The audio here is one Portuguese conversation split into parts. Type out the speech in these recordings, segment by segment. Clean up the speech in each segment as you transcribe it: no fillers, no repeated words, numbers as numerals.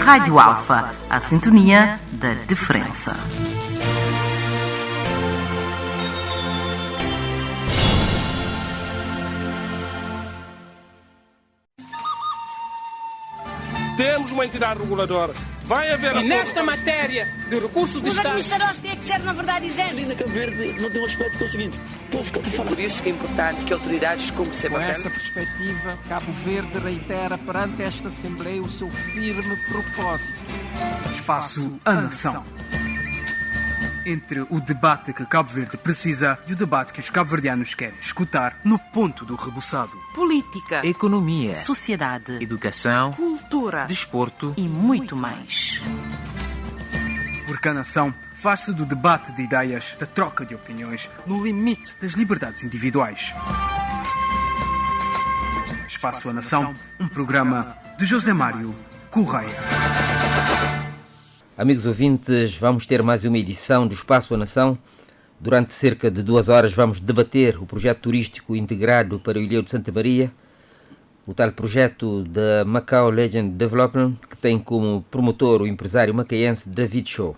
Rádio Alfa, a sintonia da diferença. Temos uma entidade reguladora. Vai haver... E nesta matéria de recursos de Estado... Mas administradores têm que ser, na verdade, isento. Ali na Cabo Verde não tem um aspecto que é o seguinte: o povo fica a falar. Por isso que é importante que autoridades como Com essa perspectiva, Cabo Verde reitera perante esta Assembleia o seu firme propósito. Espaço à Nação. Entre o debate que Cabo Verde precisa e o debate que os cabo-verdianos querem escutar no ponto do rebuçado. Política, Economia, sociedade, educação, cultura, desporto e muito mais. Porque a nação faz-se do debate de ideias, da troca de opiniões, no limite das liberdades individuais. Espaço à Nação, um programa de José Mário Correia. Amigos ouvintes, vamos ter mais uma edição do Espaço à Nação. Durante cerca de 2 horas vamos debater o projeto turístico integrado para o Ilhéu de Santa Maria, o tal projeto da Macau Legend Development, que tem como promotor o empresário macaense David Shaw.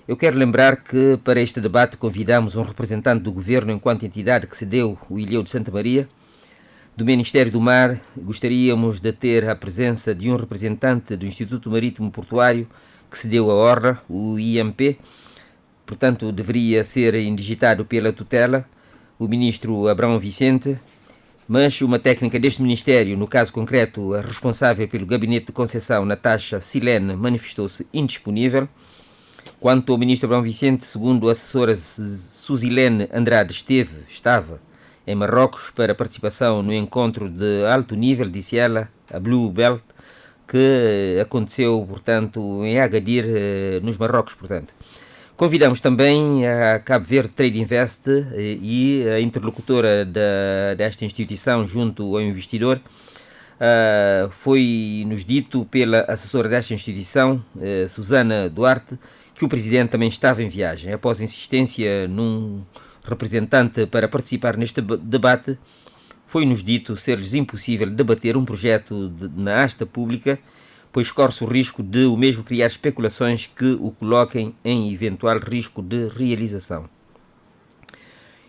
Eu quero lembrar que para este debate convidamos um representante do governo enquanto entidade que cedeu o Ilhéu de Santa Maria. Do Ministério do Mar, gostaríamos de ter a presença de um representante do Instituto Marítimo Portuário que cedeu a orla, o IMP, portanto deveria ser indigitado pela tutela, o ministro Abrão Vicente, mas uma técnica deste Ministério, no caso concreto a responsável pelo Gabinete de Concessão, Natasha Silene, manifestou-se indisponível. Quanto ao ministro Abrão Vicente, segundo a assessora Suzilene Andrade, estava em Marrocos para participação no encontro de alto nível, disse ela, a Blue Belt, que aconteceu, portanto, em Agadir, nos Marrocos, portanto. Convidamos também a Cabo Verde Trade Invest e a interlocutora desta instituição junto ao investidor. Foi-nos dito pela assessora desta instituição, Susana Duarte, que o presidente também estava em viagem. Após insistência num representante para participar neste debate, foi-nos dito ser-lhes impossível debater um projeto na asta pública, pois corre-se o risco de o mesmo criar especulações que o coloquem em eventual risco de realização.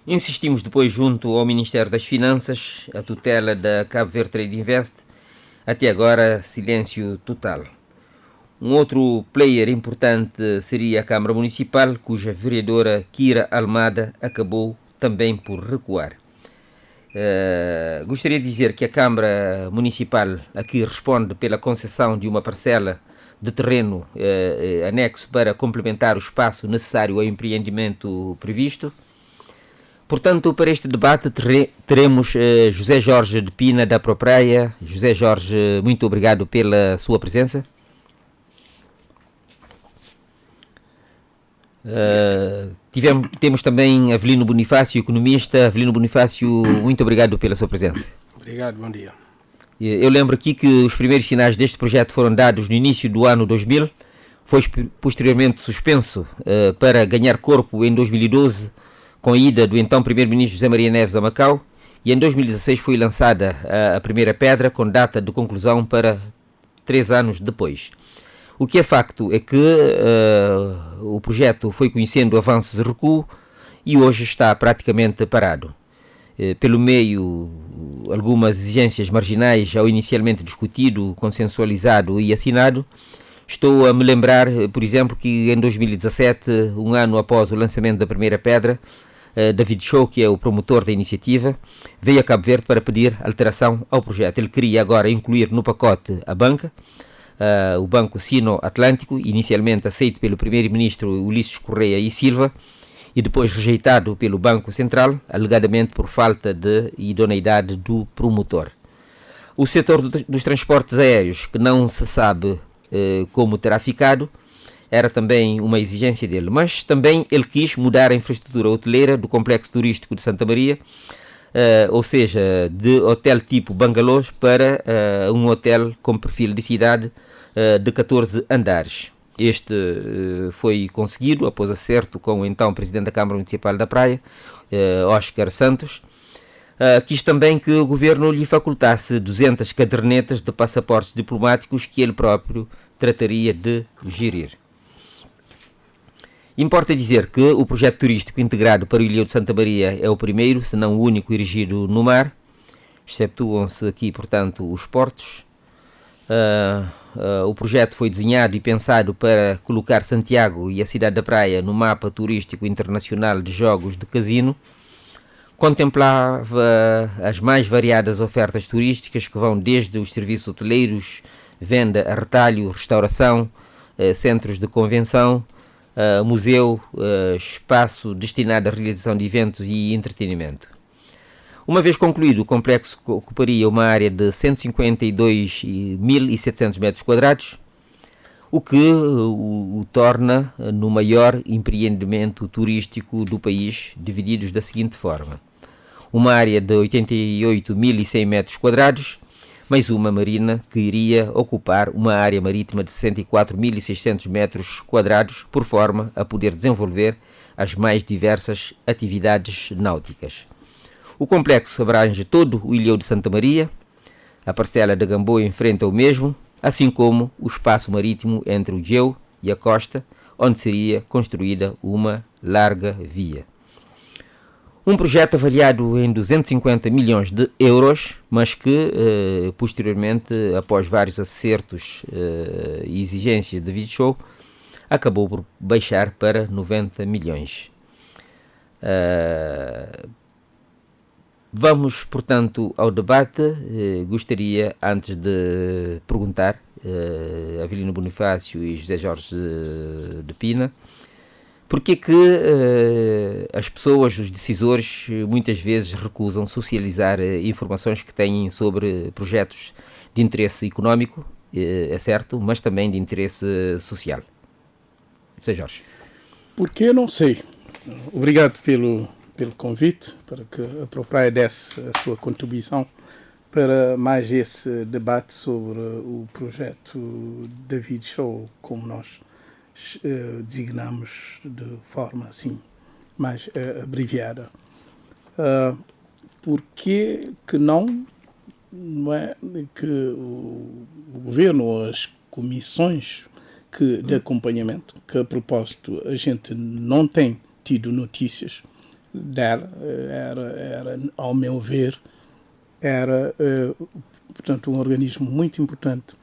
Insistimos depois junto ao Ministério das Finanças, a tutela da Cabo Verde Trade Invest, até agora silêncio total. Um outro player importante seria a Câmara Municipal, cuja vereadora Kira Almada acabou também por recuar. Gostaria de dizer que a Câmara Municipal aqui responde pela concessão de uma parcela de terreno anexo para complementar o espaço necessário ao empreendimento previsto. Portanto, para este debate teremos José Jorge de Pina da Propraia. José Jorge, muito obrigado pela sua presença. Temos também Avelino Bonifácio, economista. Avelino Bonifácio, muito obrigado pela sua presença. Obrigado, bom dia. Eu lembro aqui que os primeiros sinais deste projeto foram dados no início do ano 2000, foi posteriormente suspenso para ganhar corpo em 2012, com a ida do então primeiro-ministro José Maria Neves a Macau, e em 2016 foi lançada a primeira pedra, com data de conclusão para 3 anos depois. O que é facto é que o projeto foi conhecendo avanços e recuo e hoje está praticamente parado. Pelo meio, algumas exigências marginais ao inicialmente discutido, consensualizado e assinado. Estou a me lembrar, por exemplo, que em 2017, um ano após o lançamento da primeira pedra, David Shaw, que é o promotor da iniciativa, veio a Cabo Verde para pedir alteração ao projeto. Ele queria agora incluir no pacote a banca, o Banco Sino-Atlântico, inicialmente aceito pelo primeiro-ministro Ulisses Correia e Silva e depois rejeitado pelo Banco Central, alegadamente por falta de idoneidade do promotor. O setor dos transportes aéreos, que não se sabe como terá ficado, era também uma exigência dele, mas também ele quis mudar a infraestrutura hoteleira do complexo turístico de Santa Maria, ou seja, de hotel tipo bangalôs para um hotel com perfil de cidade de 14 andares. Este foi conseguido após acerto com o então Presidente da Câmara Municipal da Praia, Oscar Santos. Quis também que o governo lhe facultasse 200 cadernetas de passaportes diplomáticos que ele próprio trataria de gerir. Importa dizer que o projeto turístico integrado para o Ilhéu de Santa Maria é o primeiro, se não o único, erigido no mar. Exceptuam-se aqui, portanto, os portos. O projeto foi desenhado e pensado para colocar Santiago e a cidade da Praia no mapa turístico internacional de jogos de casino. Contemplava as mais variadas ofertas turísticas que vão desde os serviços hoteleiros, venda a retalho, restauração, centros de convenção, museu, espaço destinado à realização de eventos e entretenimento. Uma vez concluído, o complexo ocuparia uma área de 152.700 metros quadrados, o que o torna no maior empreendimento turístico do país, divididos da seguinte forma: uma área de 88.100 metros quadrados, mais uma marina que iria ocupar uma área marítima de 64.600 metros quadrados, por forma a poder desenvolver as mais diversas atividades náuticas. O complexo abrange todo o Ilhéu de Santa Maria, a parcela de Gamboa enfrenta o mesmo, assim como o espaço marítimo entre o Geu e a costa, onde seria construída uma larga via. Um projeto avaliado em 250 milhões de euros, mas que, posteriormente, após vários acertos e exigências de Vidshow, acabou por baixar para 90 milhões. Vamos, portanto, ao debate. Gostaria, antes de perguntar a Avelino Bonifácio e José Jorge de Pina, porque que as pessoas, os decisores, muitas vezes recusam socializar informações que têm sobre projetos de interesse económico, é certo, mas também de interesse social. José Jorge. Porque não sei. Obrigado pelo convite, para que a Propraia desse a sua contribuição para mais esse debate sobre o projeto da Vidshow, como nós designamos de forma assim mais abreviada. Por que não é que o governo ou as comissões de acompanhamento, que a propósito a gente não tem tido notícias dela, era ao meu ver, era portanto um organismo muito importante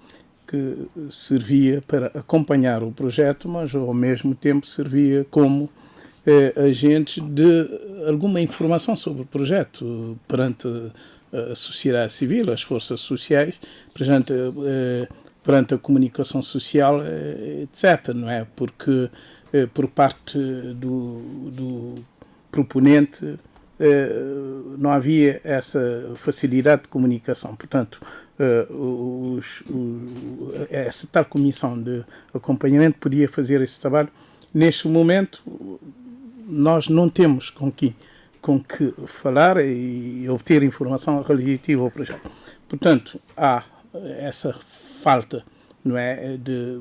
que servia para acompanhar o projeto, mas ao mesmo tempo servia como agente de alguma informação sobre o projeto perante a sociedade civil, as forças sociais, perante a comunicação social, etc. Não é? Porque por parte do proponente não havia essa facilidade de comunicação. Portanto, essa tal comissão de acompanhamento podia fazer esse trabalho. Neste momento, nós não temos com que falar e obter informação relativa ao projeto. Portanto, há essa falta, não é, de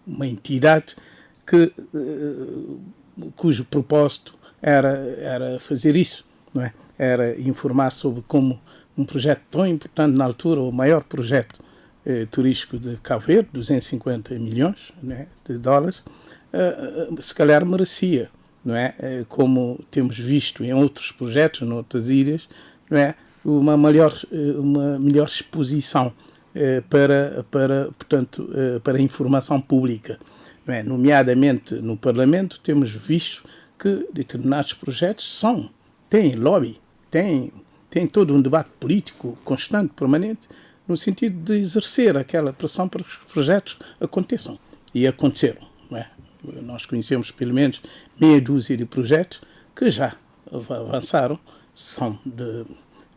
uma entidade cujo propósito era fazer isso, não é? Era informar sobre como um projeto tão importante na altura, o maior projeto turístico de Cabo Verde, 250 milhões, né, de dólares, se calhar merecia, não é? Como temos visto em outros projetos, em outras ilhas, não é? Uma melhor exposição para a informação pública. Não é? Nomeadamente no Parlamento, temos visto que determinados projetos têm lobby, têm todo um debate político constante, permanente, no sentido de exercer aquela pressão para que os projetos aconteçam. E aconteceram. Não é? Nós conhecemos pelo menos meia dúzia de projetos que já avançaram, são de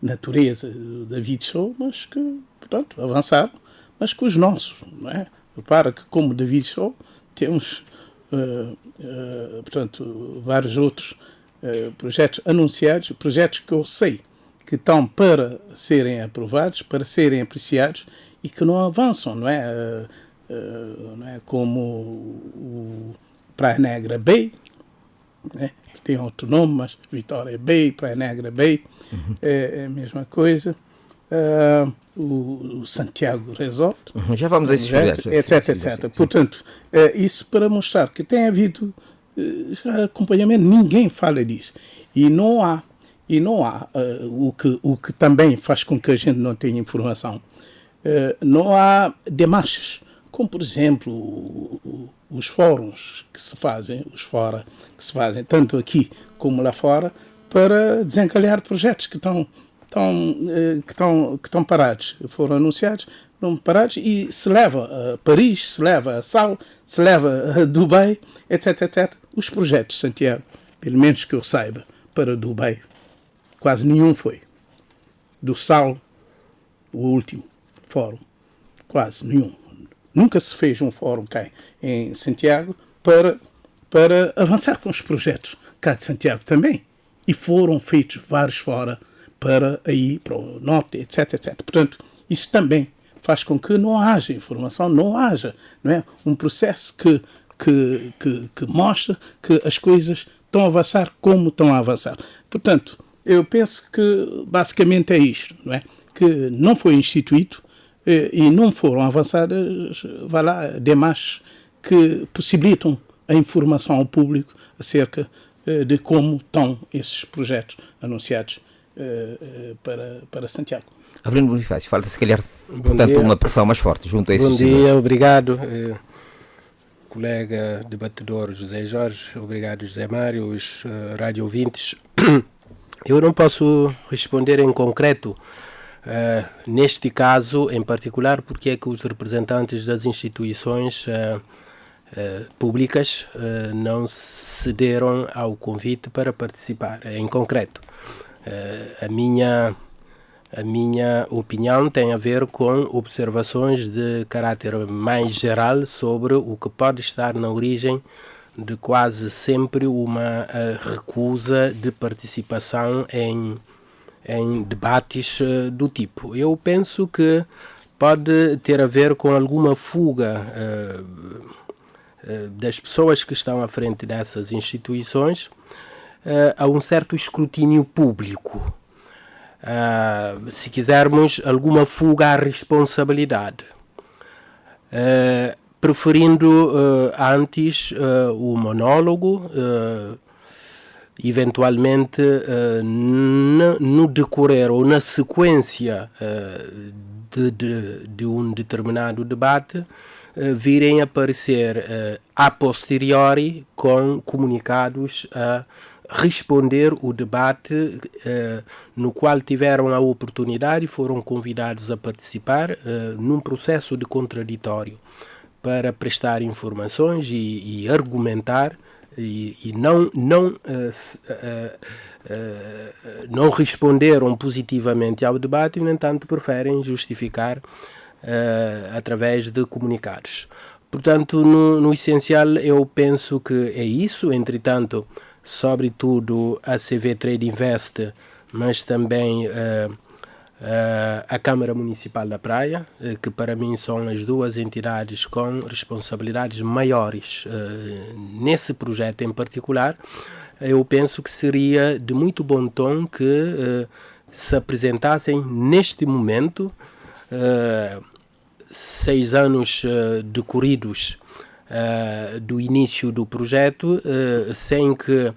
natureza da Vidshow, mas que, portanto, avançaram, mas com os nossos. Não é? Repara que, como da Vidshow, temos, portanto, vários outros projetos anunciados, projetos que eu sei que estão para serem aprovados, para serem apreciados e que não avançam, não é? Não é? Como o Praia Negra Bay, né? tem outro nome, mas Vitória Bay, Praia Negra Bay, é a mesma coisa. O Santiago Resort, já vamos a esses projetos, etc. Portanto, isso para mostrar que tem havido acompanhamento, ninguém fala disso. E não há o que também faz com que a gente não tenha informação. Não há demarches, como por exemplo os fóruns que se fazem, tanto aqui como lá fora, para desencalhar projetos que estão parados. Foram anunciados, estão parados, e se leva a Paris, se leva a Sal, se leva a Dubai, etc. Os projetos de Santiago, pelo menos que eu saiba, para Dubai, quase nenhum foi. Do Sal, o último fórum, quase nenhum. Nunca se fez um fórum cá em Santiago para avançar com os projetos cá de Santiago também. E foram feitos vários fora para o norte, etc. Portanto, isso também faz com que não haja informação, não haja, não é, um processo que mostra que as coisas estão a avançar como estão a avançar. Portanto, eu penso que basicamente é isto, não é? Que não foi instituído e não foram avançadas demarches que possibilitam a informação ao público acerca de como estão esses projetos anunciados para Santiago. Avelino Bonifácio, falta se calhar, portanto, uma pressão mais forte junto a esses decisores. Bom dia, obrigado, colega debatedor José Jorge, obrigado José Mário, os rádio ouvintes. Eu não posso responder em concreto, neste caso em particular, porque é que os representantes das instituições públicas não cederam ao convite para participar. Em concreto, a minha opinião tem a ver com observações de caráter mais geral sobre o que pode estar na origem de quase sempre uma recusa de participação em debates do tipo. Eu penso que pode ter a ver com alguma fuga das pessoas que estão à frente dessas instituições a um certo escrutínio público. Se quisermos, alguma fuga à responsabilidade. Preferindo antes o monólogo, eventualmente no decorrer ou na sequência de um determinado debate, virem aparecer a posteriori com comunicados a responder o debate no qual tiveram a oportunidade e foram convidados a participar num processo de contraditório para prestar informações e argumentar e não responderam positivamente ao debate e, no entanto, preferem justificar através de comunicados. Portanto, no essencial, eu penso que é isso. Entretanto, sobretudo a CV Trade Invest, mas também a Câmara Municipal da Praia, que para mim são as duas entidades com responsabilidades maiores nesse projeto em particular. Eu penso que seria de muito bom tom que se apresentassem neste momento, 6 anos decorridos do início do projeto, sem que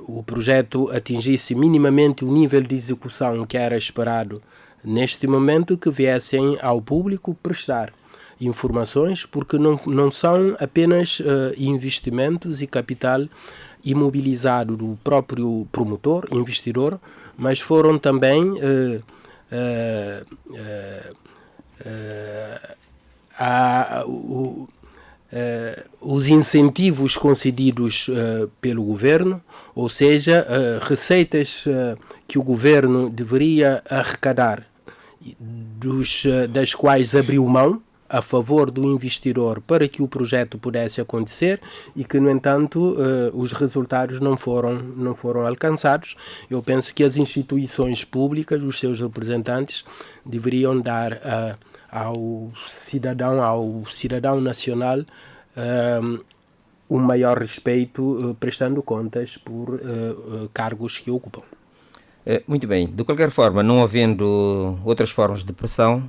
o projeto atingisse minimamente o nível de execução que era esperado neste momento, que viessem ao público prestar informações, porque não são apenas investimentos e capital imobilizado do próprio promotor, investidor, mas foram também os incentivos concedidos pelo governo, ou seja, receitas que o governo deveria arrecadar, das quais abriu mão a favor do investidor para que o projeto pudesse acontecer e que, no entanto, os resultados não foram alcançados. Eu penso que as instituições públicas, os seus representantes, deveriam dar ao cidadão nacional um maior respeito, prestando contas por cargos que ocupam. Muito bem. De qualquer forma, não havendo outras formas de pressão,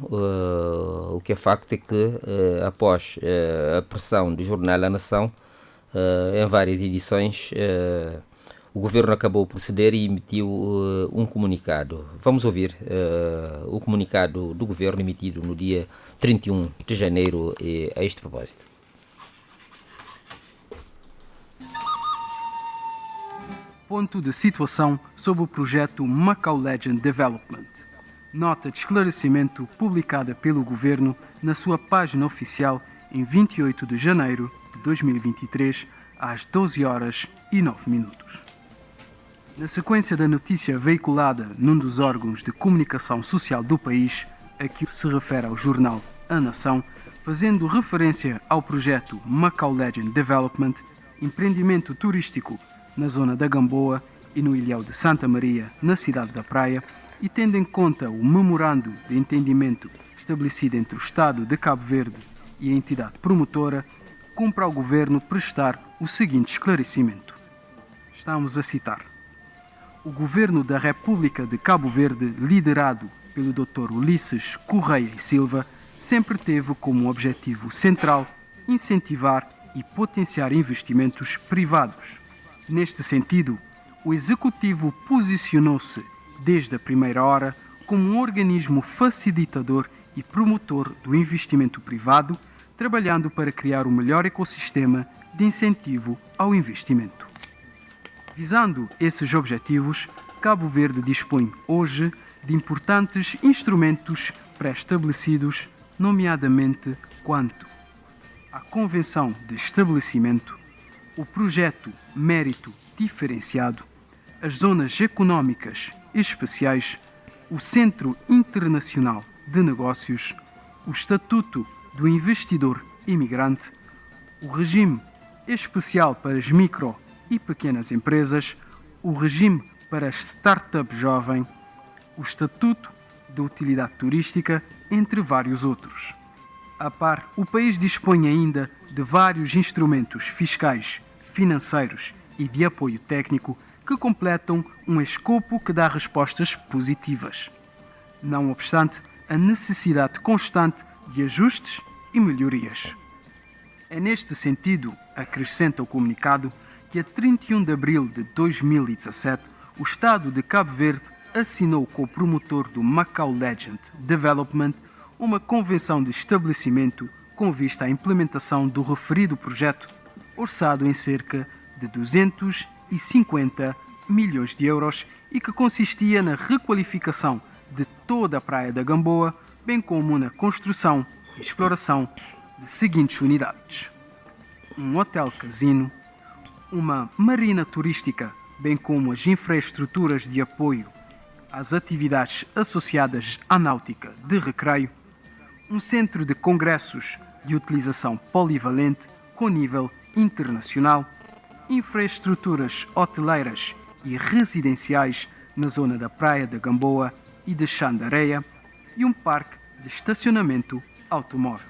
o que é facto é que, após a pressão do jornal A Nação, em várias edições, o governo acabou por ceder e emitiu um comunicado. Vamos ouvir o comunicado do governo emitido no dia 31 de janeiro a este propósito. Ponto de situação sobre o projeto Macau Legend Development. Nota de esclarecimento publicada pelo Governo na sua página oficial em 28 de janeiro de 2023, às 12h09. Na sequência da notícia veiculada num dos órgãos de comunicação social do país, a que se refere ao jornal A Nação, fazendo referência ao projeto Macau Legend Development, empreendimento turístico na zona da Gamboa e no Ilhéu de Santa Maria, na cidade da Praia, e tendo em conta o memorando de entendimento estabelecido entre o Estado de Cabo Verde e a entidade promotora, cumpre ao Governo prestar o seguinte esclarecimento. Estamos a citar. O Governo da República de Cabo Verde, liderado pelo Dr. Ulisses Correia e Silva, sempre teve como objetivo central incentivar e potenciar investimentos privados. Neste sentido, o Executivo posicionou-se, desde a primeira hora, como um organismo facilitador e promotor do investimento privado, trabalhando para criar o melhor ecossistema de incentivo ao investimento. Visando esses objetivos, Cabo Verde dispõe hoje de importantes instrumentos pré-estabelecidos, nomeadamente quanto à Convenção de Estabelecimento, o projeto Mérito Diferenciado, as Zonas Económicas Especiais, o Centro Internacional de Negócios, o Estatuto do Investidor Imigrante, o Regime Especial para as Micro e Pequenas Empresas, o Regime para as Startups Jovem, o Estatuto da Utilidade Turística, entre vários outros. A par, o país dispõe ainda de vários instrumentos fiscais, financeiros e de apoio técnico que completam um escopo que dá respostas positivas. Não obstante, a necessidade constante de ajustes e melhorias. É neste sentido, acrescenta o comunicado, que a 31 de abril de 2017, o Estado de Cabo Verde assinou com o promotor do Macau Legend Development uma convenção de estabelecimento com vista à implementação do referido projeto, orçado em cerca de 250 milhões de euros e que consistia na requalificação de toda a Praia da Gamboa, bem como na construção e exploração de seguintes unidades: um hotel-casino, uma marina turística, bem como as infraestruturas de apoio às atividades associadas à náutica de recreio, um centro de congressos de utilização polivalente com nível internacional, infraestruturas hoteleiras e residenciais na zona da Praia da Gamboa e de Xandareia e um parque de estacionamento automóvel.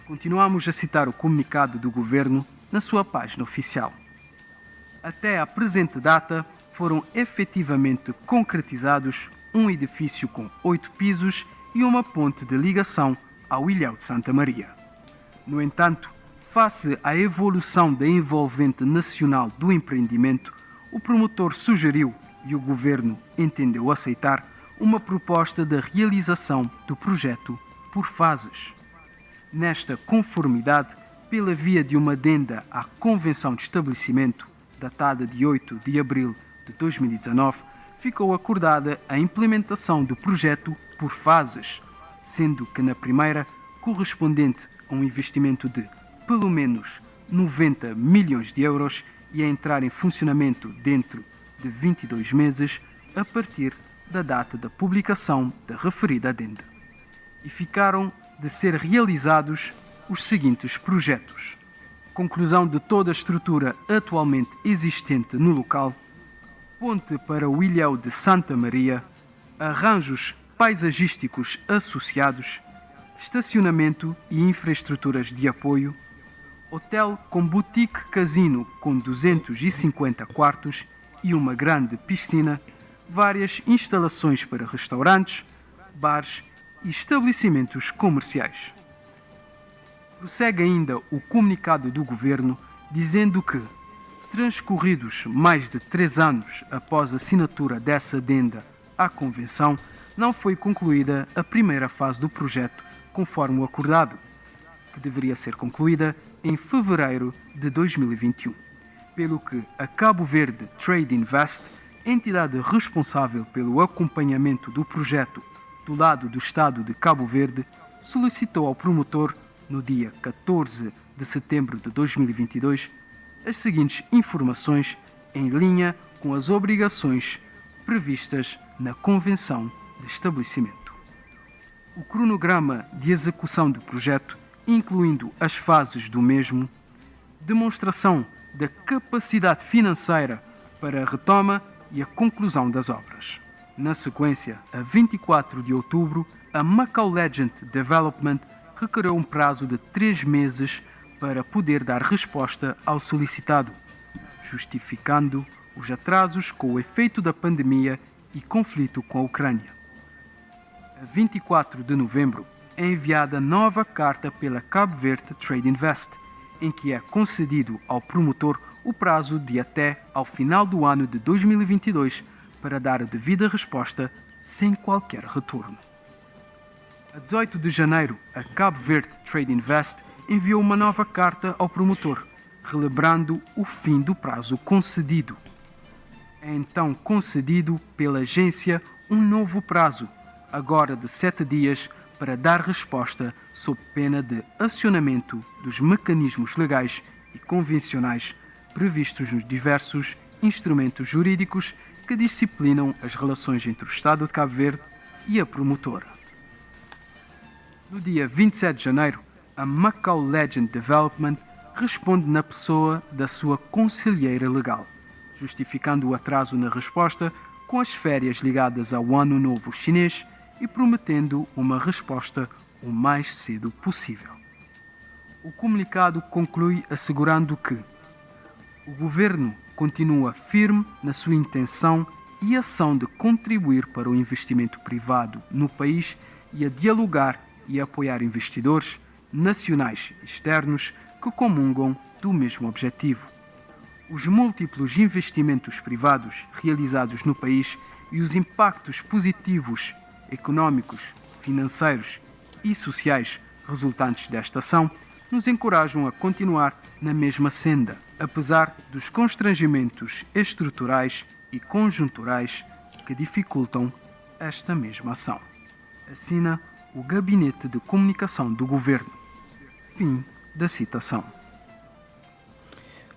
Continuamos a citar o comunicado do Governo na sua página oficial. Até à presente data, foram efetivamente concretizados um edifício com 8 pisos e uma ponte de ligação ao Ilhéu de Santa Maria. No entanto, face à evolução da envolvente nacional do empreendimento, o promotor sugeriu, e o Governo entendeu aceitar, uma proposta de realização do projeto por fases. Nesta conformidade, pela via de uma adenda à Convenção de Estabelecimento, datada de 8 de abril de 2019, ficou acordada a implementação do projeto por fases, sendo que na primeira, correspondente a um investimento de pelo menos 90 milhões de euros e a entrar em funcionamento dentro de 22 meses, a partir da data da publicação da referida adenda. E ficaram de ser realizados os seguintes projetos: conclusão de toda a estrutura atualmente existente no local, ponte para o Ilhéu de Santa Maria, arranjos paisagísticos associados, estacionamento e infraestruturas de apoio, hotel com boutique casino com 250 quartos e uma grande piscina, várias instalações para restaurantes, bares e estabelecimentos comerciais. Prossegue ainda o comunicado do governo dizendo que, transcorridos mais de 3 anos após a assinatura dessa adenda à Convenção, não foi concluída a primeira fase do projeto conforme o acordado, que deveria ser concluída em fevereiro de 2021, pelo que a Cabo Verde Trade Invest, entidade responsável pelo acompanhamento do projeto do lado do Estado de Cabo Verde, solicitou ao promotor, no dia 14 de setembro de 2022, as seguintes informações em linha com as obrigações previstas na Convenção de Estabelecimento. O cronograma de execução do projeto, incluindo as fases do mesmo, demonstração da capacidade financeira para a retoma e a conclusão das obras. Na sequência, a 24 de outubro, a Macau Legend Development requereu um prazo de 3 meses para poder dar resposta ao solicitado, justificando os atrasos com o efeito da pandemia e conflito com a Ucrânia. A 24 de novembro é enviada nova carta pela Cabo Verde Trade Invest, em que é concedido ao promotor o prazo de até ao final do ano de 2022 para dar a devida resposta sem qualquer retorno. A 18 de janeiro, a Cabo Verde Trade Invest enviou uma nova carta ao promotor, relembrando o fim do prazo concedido. É então concedido pela agência um novo prazo, agora de 7 dias, para dar resposta sob pena de acionamento dos mecanismos legais e convencionais previstos nos diversos instrumentos jurídicos que disciplinam as relações entre o Estado de Cabo Verde e a promotora. No dia 27 de janeiro, a Macau Legend Development responde na pessoa da sua conselheira legal, justificando o atraso na resposta com as férias ligadas ao Ano Novo Chinês e prometendo uma resposta o mais cedo possível. O comunicado conclui assegurando que o governo continua firme na sua intenção e ação de contribuir para o investimento privado no país e a dialogar e apoiar investidores nacionais e externos que comungam do mesmo objetivo. Os múltiplos investimentos privados realizados no país e os impactos positivos económicos, financeiros e sociais resultantes desta ação nos encorajam a continuar na mesma senda, apesar dos constrangimentos estruturais e conjunturais que dificultam esta mesma ação. Assina o Gabinete de Comunicação do Governo. Fim da citação.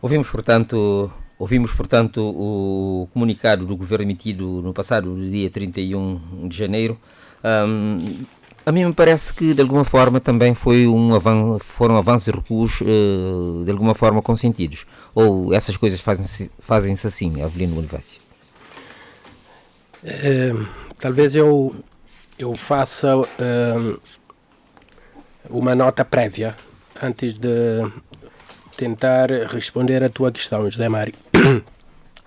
Ouvimos, portanto, o comunicado do Governo emitido no passado dia 31 de janeiro. A mim me parece que, de alguma forma, também foram avanços e recuos, de alguma forma, consentidos. Ou essas coisas fazem-se assim, Avelino Bonifácio? Talvez eu faça uma nota prévia antes de tentar responder à tua questão, José Mário.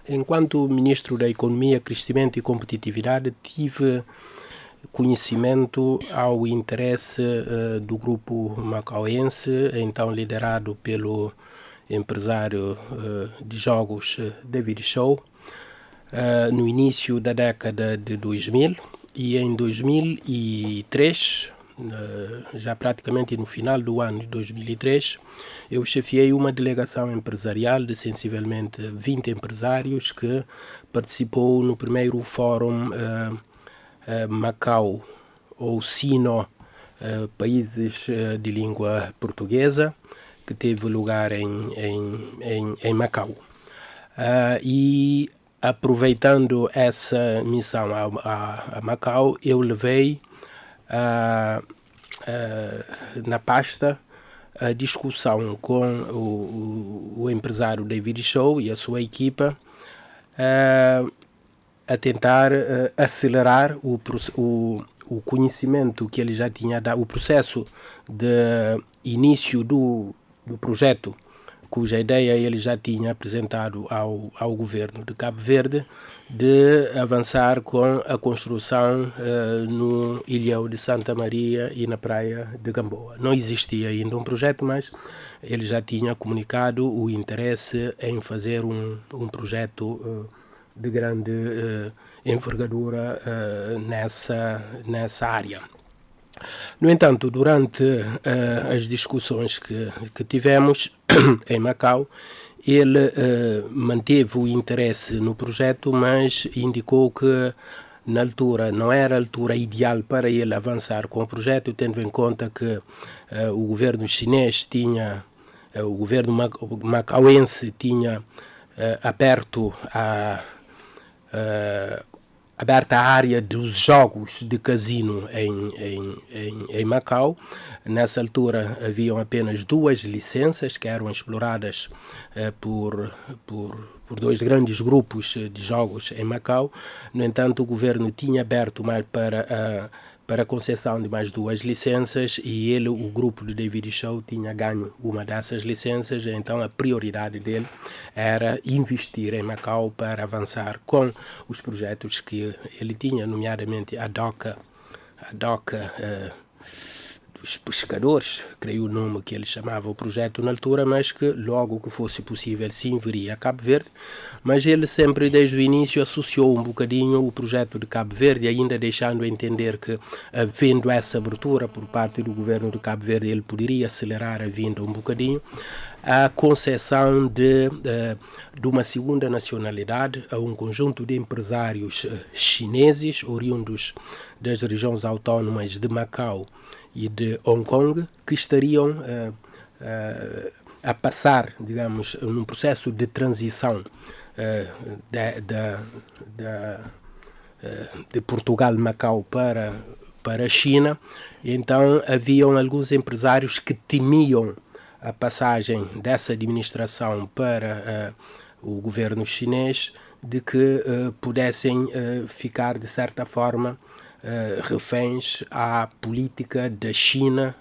Enquanto Ministro da Economia, Crescimento e Competitividade, tive conhecimento ao interesse do grupo macauense, então liderado pelo empresário de jogos David Show, no início da década de 2000, e em 2003, já praticamente no final do ano de 2003, eu chefiei uma delegação empresarial de sensivelmente 20 empresários que participou no primeiro fórum Macau ou Sino, países de língua portuguesa, que teve lugar em Macau. E aproveitando essa missão a Macau, eu levei na pasta a discussão com o empresário David Show e a sua equipa a tentar acelerar o conhecimento que ele já tinha dado, o processo de início do do projeto, cuja ideia ele já tinha apresentado ao governo de Cabo Verde, de avançar com a construção no ilhéu de Santa Maria e na praia de Gamboa. Não existia ainda um projeto, mas ele já tinha comunicado o interesse em fazer um projeto de grande envergadura nessa área. No entanto, durante as discussões que tivemos em Macau, ele manteve o interesse no projeto, mas indicou que na altura não era a altura ideal para ele avançar com o projeto, tendo em conta que o governo chinês tinha, o governo macauense tinha aberta a área dos jogos de casino em Macau. Nessa altura haviam apenas 2 licenças que eram exploradas por 2 grandes grupos de jogos em Macau. No entanto, o governo tinha aberto mais para a concessão de mais 2 licenças e o grupo de David Show tinha ganho uma dessas licenças, então a prioridade dele era investir em Macau para avançar com os projetos que ele tinha, nomeadamente a doca dos pescadores, creio o nome que ele chamava o projeto na altura, mas que logo que fosse possível sim viria a Cabo Verde, mas ele sempre desde o início associou um bocadinho o projeto de Cabo Verde, ainda deixando entender que, havendo essa abertura por parte do governo de Cabo Verde, ele poderia acelerar a vinda um bocadinho, a concessão de uma segunda nacionalidade a um conjunto de empresários chineses oriundos das regiões autónomas de Macau e de Hong Kong, que estariam a passar, digamos, num processo de transição de Portugal, Macau para a China. Então haviam alguns empresários que temiam a passagem dessa administração para o governo chinês, de que pudessem ficar de certa forma reféns à política da China,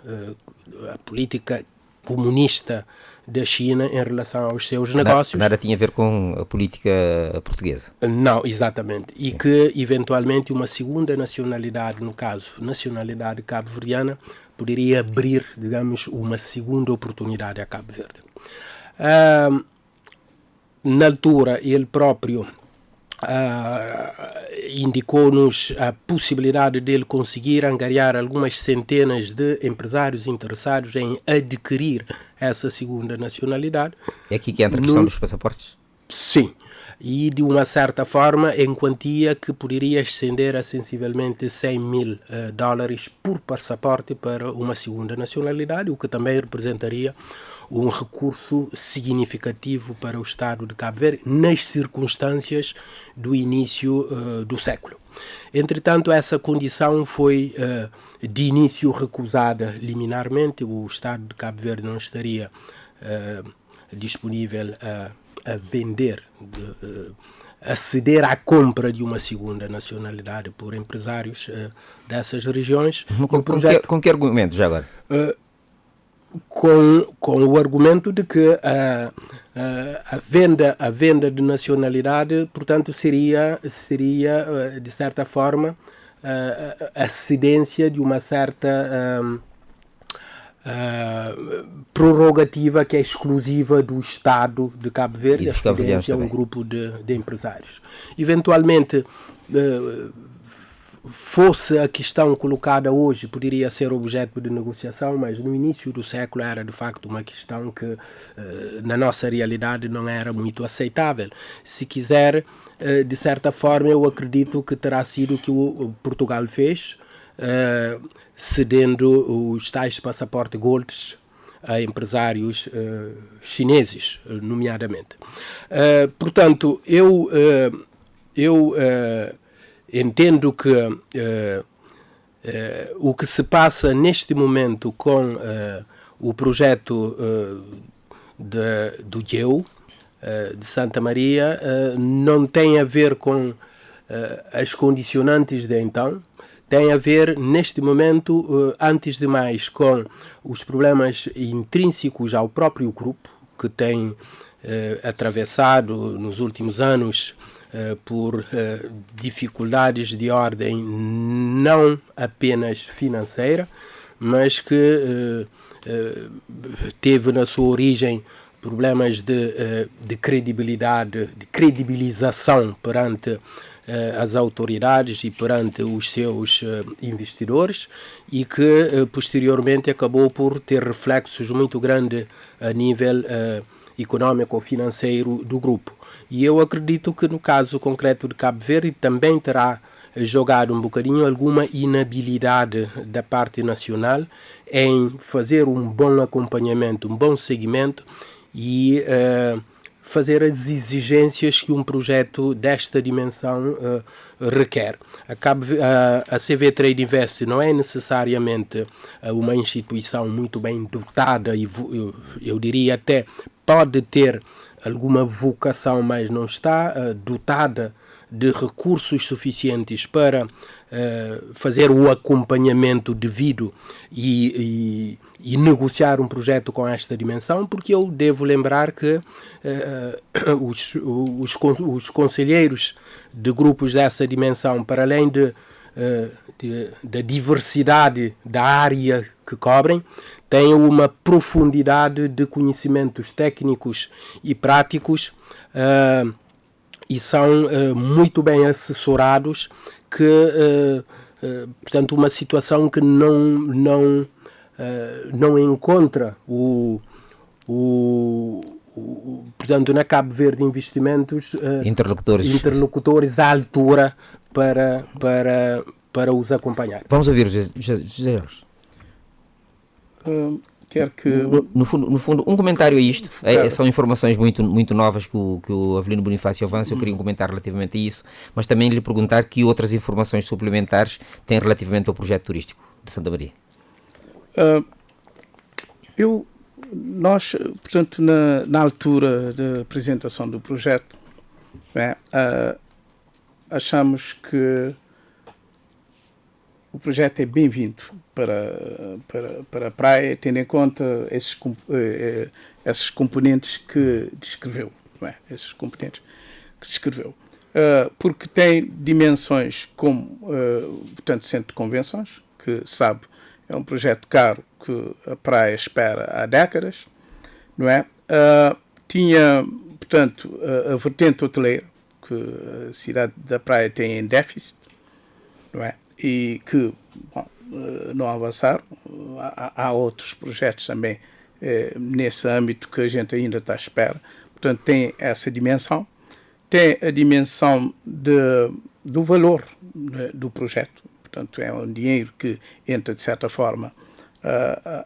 a política comunista da China em relação aos seus negócios. Nada tinha a ver com a política portuguesa. Não, exatamente. E que, eventualmente, uma segunda nacionalidade, no caso, nacionalidade cabo-verdiana, poderia abrir, digamos, uma segunda oportunidade a Cabo Verde. Na altura, ele próprio indicou-nos a possibilidade dele conseguir angariar algumas centenas de empresários interessados em adquirir essa segunda nacionalidade. É aqui que entra a questão dos passaportes? Sim, e de uma certa forma em quantia que poderia ascender a sensivelmente $100.000 por passaporte para uma segunda nacionalidade, o que também representaria um recurso significativo para o Estado de Cabo Verde nas circunstâncias do início do século. Entretanto, essa condição foi de início recusada liminarmente. O Estado de Cabo Verde não estaria disponível a vender, a ceder à compra de uma segunda nacionalidade por empresários dessas regiões. Com que argumento já agora? Com o argumento de que a venda de nacionalidade, portanto, seria de certa forma a cedência de uma certa prerrogativa que é exclusiva do Estado de Cabo Verde, a cedência a um grupo de empresários. Eventualmente, fosse a questão colocada hoje, poderia ser objeto de negociação, mas no início do século era de facto uma questão que na nossa realidade não era muito aceitável. Se quiser, de certa forma, eu acredito que terá sido o que o Portugal fez, cedendo os tais passaporte golds a empresários chineses, nomeadamente. Portanto, eu entendo que o que se passa neste momento com o projeto do Dieu, de Santa Maria, não tem a ver com as condicionantes de então, tem a ver, neste momento, antes de mais, com os problemas intrínsecos ao próprio grupo, que tem atravessado nos últimos anos por dificuldades de ordem não apenas financeira, mas que teve na sua origem problemas de credibilidade, de credibilização perante as autoridades e perante os seus investidores, e que posteriormente acabou por ter reflexos muito grandes a nível econômico ou financeiro do grupo. E eu acredito que no caso concreto de Cabo Verde também terá jogado um bocadinho alguma inabilidade da parte nacional em fazer um bom acompanhamento, um bom seguimento e fazer as exigências que um projeto desta dimensão requer. A CV Trade Invest não é necessariamente uma instituição muito bem dotada e eu diria até pode ter alguma vocação, mas não está dotada de recursos suficientes para fazer o acompanhamento devido e negociar um projeto com esta dimensão, porque eu devo lembrar que os conselheiros de grupos dessa dimensão, para além da diversidade da área que cobrem, têm uma profundidade de conhecimentos técnicos e práticos e são muito bem assessorados, que portanto uma situação que não encontra portanto na Cabo Verde Investimentos interlocutores à altura para os acompanhar. Vamos ouvir José. No fundo, um comentário a isto. São informações muito novas que o Avelino Bonifácio avança. Eu queria um comentário relativamente a isso, mas também lhe perguntar que outras informações suplementares tem relativamente ao projeto turístico de Santa Maria. Nós, portanto, na altura da apresentação do projeto, achamos que o projeto é bem-vindo para a praia, tendo em conta esses componentes que descreveu. Porque tem dimensões como, portanto, centro de convenções, que sabe, é um projeto caro que a praia espera há décadas, não é? Tinha, portanto, a vertente hoteleira, que a cidade da praia tem em déficit, não é? E que não avançaram. Há outros projetos também nesse âmbito que a gente ainda está à espera. Portanto, tem essa dimensão. Tem a dimensão do valor do projeto. Portanto, é um dinheiro que entra, de certa forma,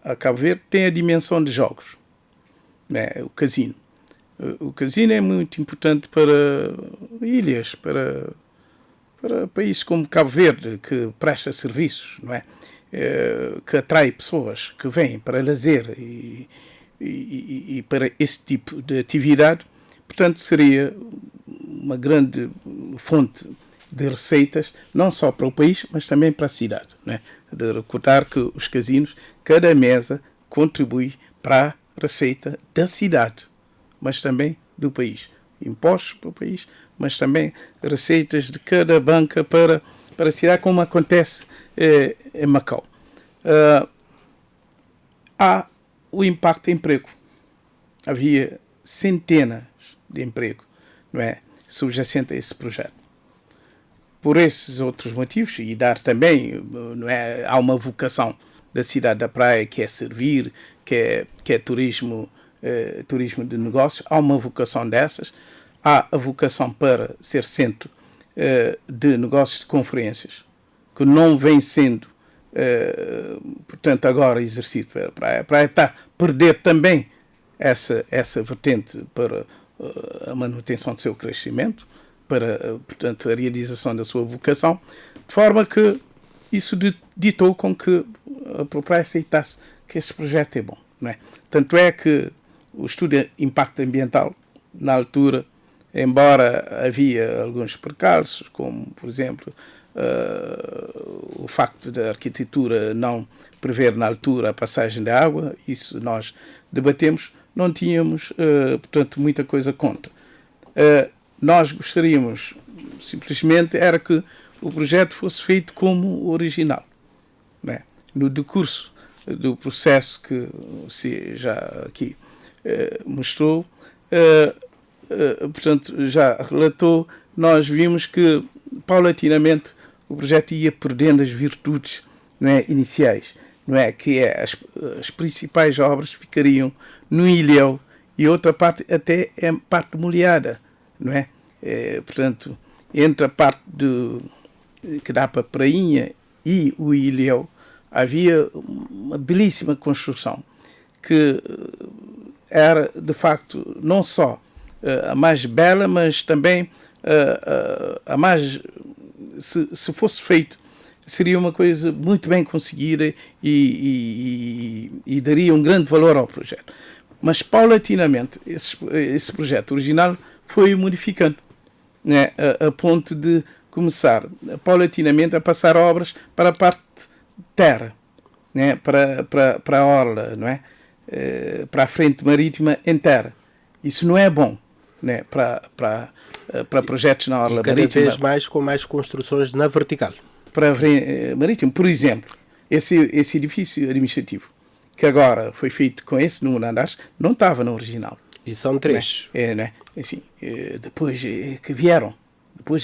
a Cabo Verde. Tem a dimensão de jogos, né? O casino. O casino é muito importante para ilhas, para países como Cabo Verde, que presta serviços, não é? Que atrai pessoas que vêm para lazer e para esse tipo de atividade. Portanto, seria uma grande fonte de receitas, não só para o país, mas também para a cidade, não é? De recordar que os casinos, cada mesa contribui para a receita da cidade, mas também do país. Impostos para o país, mas também receitas de cada banca para a cidade, como acontece em Macau. Há o impacto de emprego. Havia centenas de emprego, não é, subjacente a esse projeto. Por esses outros motivos, e dar também, não é, há uma vocação da cidade da praia que é servir, que é turismo de negócios, há uma vocação dessas. Há a vocação para ser centro de negócios de conferências, que não vem sendo, portanto, agora exercido pela praia. A praia está a perder também essa vertente para a manutenção do seu crescimento, para, portanto, a realização da sua vocação, de forma que isso ditou com que a praia aceitasse que esse projeto é bom, não é? Tanto é que o estudo de impacto ambiental, na altura, embora havia alguns percalços, como, por exemplo, o facto da arquitetura não prever na altura a passagem da água, isso nós debatemos, não tínhamos, portanto, muita coisa contra. Nós gostaríamos, simplesmente, era que o projeto fosse feito como original, né? No decurso do processo que se já aqui mostrou, portanto, já relatou, nós vimos que, paulatinamente, o projeto ia perdendo as virtudes, não é, iniciais, não é, que as principais obras ficariam no ilhéu e outra parte até é parte molhada, não é? Portanto, entre a parte que dá para a prainha e o ilhéu, havia uma belíssima construção que era, de facto, não só a mais bela, mas também a mais, se fosse feito, seria uma coisa muito bem conseguida e daria um grande valor ao projeto. Mas, paulatinamente, esse projeto original foi modificando, né, a ponto de começar, paulatinamente, a passar obras para a parte terra, né, para a orla, não é? Para a frente marítima em terra. Isso não é bom, né, para projetos na orla marítima. Cada vez mais com mais construções na vertical. Para a marítimo, por exemplo, esse edifício administrativo, que agora foi feito com esse número de andares, não estava no original. E são 3. Né? Assim, depois é que vieram. Depois,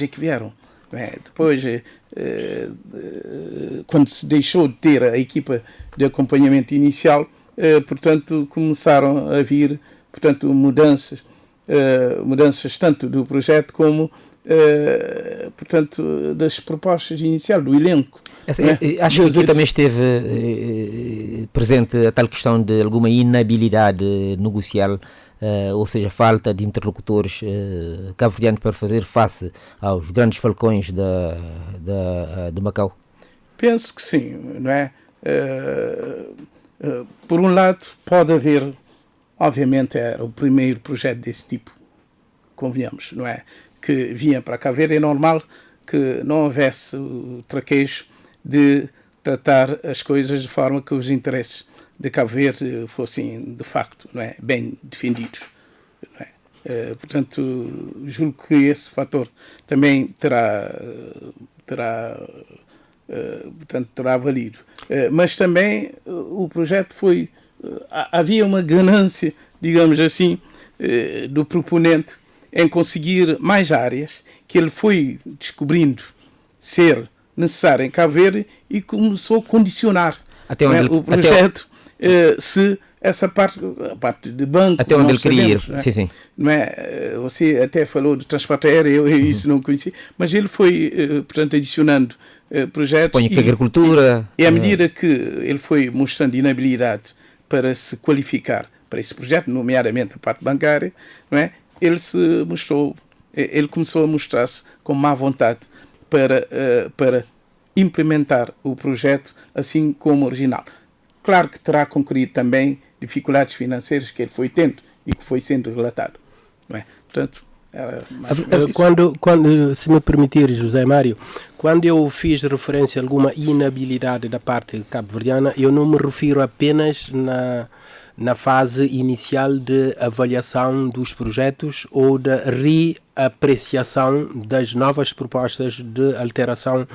quando se deixou de ter a equipa de acompanhamento inicial, portanto, começaram a vir, portanto, mudanças tanto do projeto como, portanto, das propostas iniciais, do elenco. Acho que aqui também esteve presente a tal questão de alguma inabilidade negocial, ou seja, falta de interlocutores cabo-verdianos para fazer face aos grandes falcões de Macau? Penso que sim, não é? Por um lado, pode haver, obviamente era o primeiro projeto desse tipo, convenhamos, não é? Que vinha para Cabo Verde, é normal que não houvesse o traquejo de tratar as coisas de forma que os interesses de Cabo Verde fossem, de facto, não é, bem defendidos. Não é? Portanto, julgo que esse fator também terá valido. Mas também o projeto foi... havia uma ganância, digamos assim, do proponente em conseguir mais áreas que ele foi descobrindo ser necessário em Cabo Verde e começou a condicionar o projeto se essa parte, a parte de banco... Até onde ele queria ir, não é? Sim. Não é? Você até falou de transporte aéreo, eu isso não conhecia, mas ele foi, portanto, adicionando projetos... Suponho que agricultura... E à medida que ele foi mostrando inabilidade para se qualificar para esse projeto, nomeadamente a parte bancária, não é? Ele começou a mostrar-se com má vontade para implementar o projeto assim como original. Claro que terá concorrido também dificuldades financeiras que ele foi tendo e que foi sendo relatado, não é? Portanto, era mais quando, se me permitir, José Mário, quando eu fiz referência a alguma inabilidade da parte cabo-verdiana, eu não me refiro apenas na fase inicial de avaliação dos projetos ou da reapreciação das novas propostas de alteração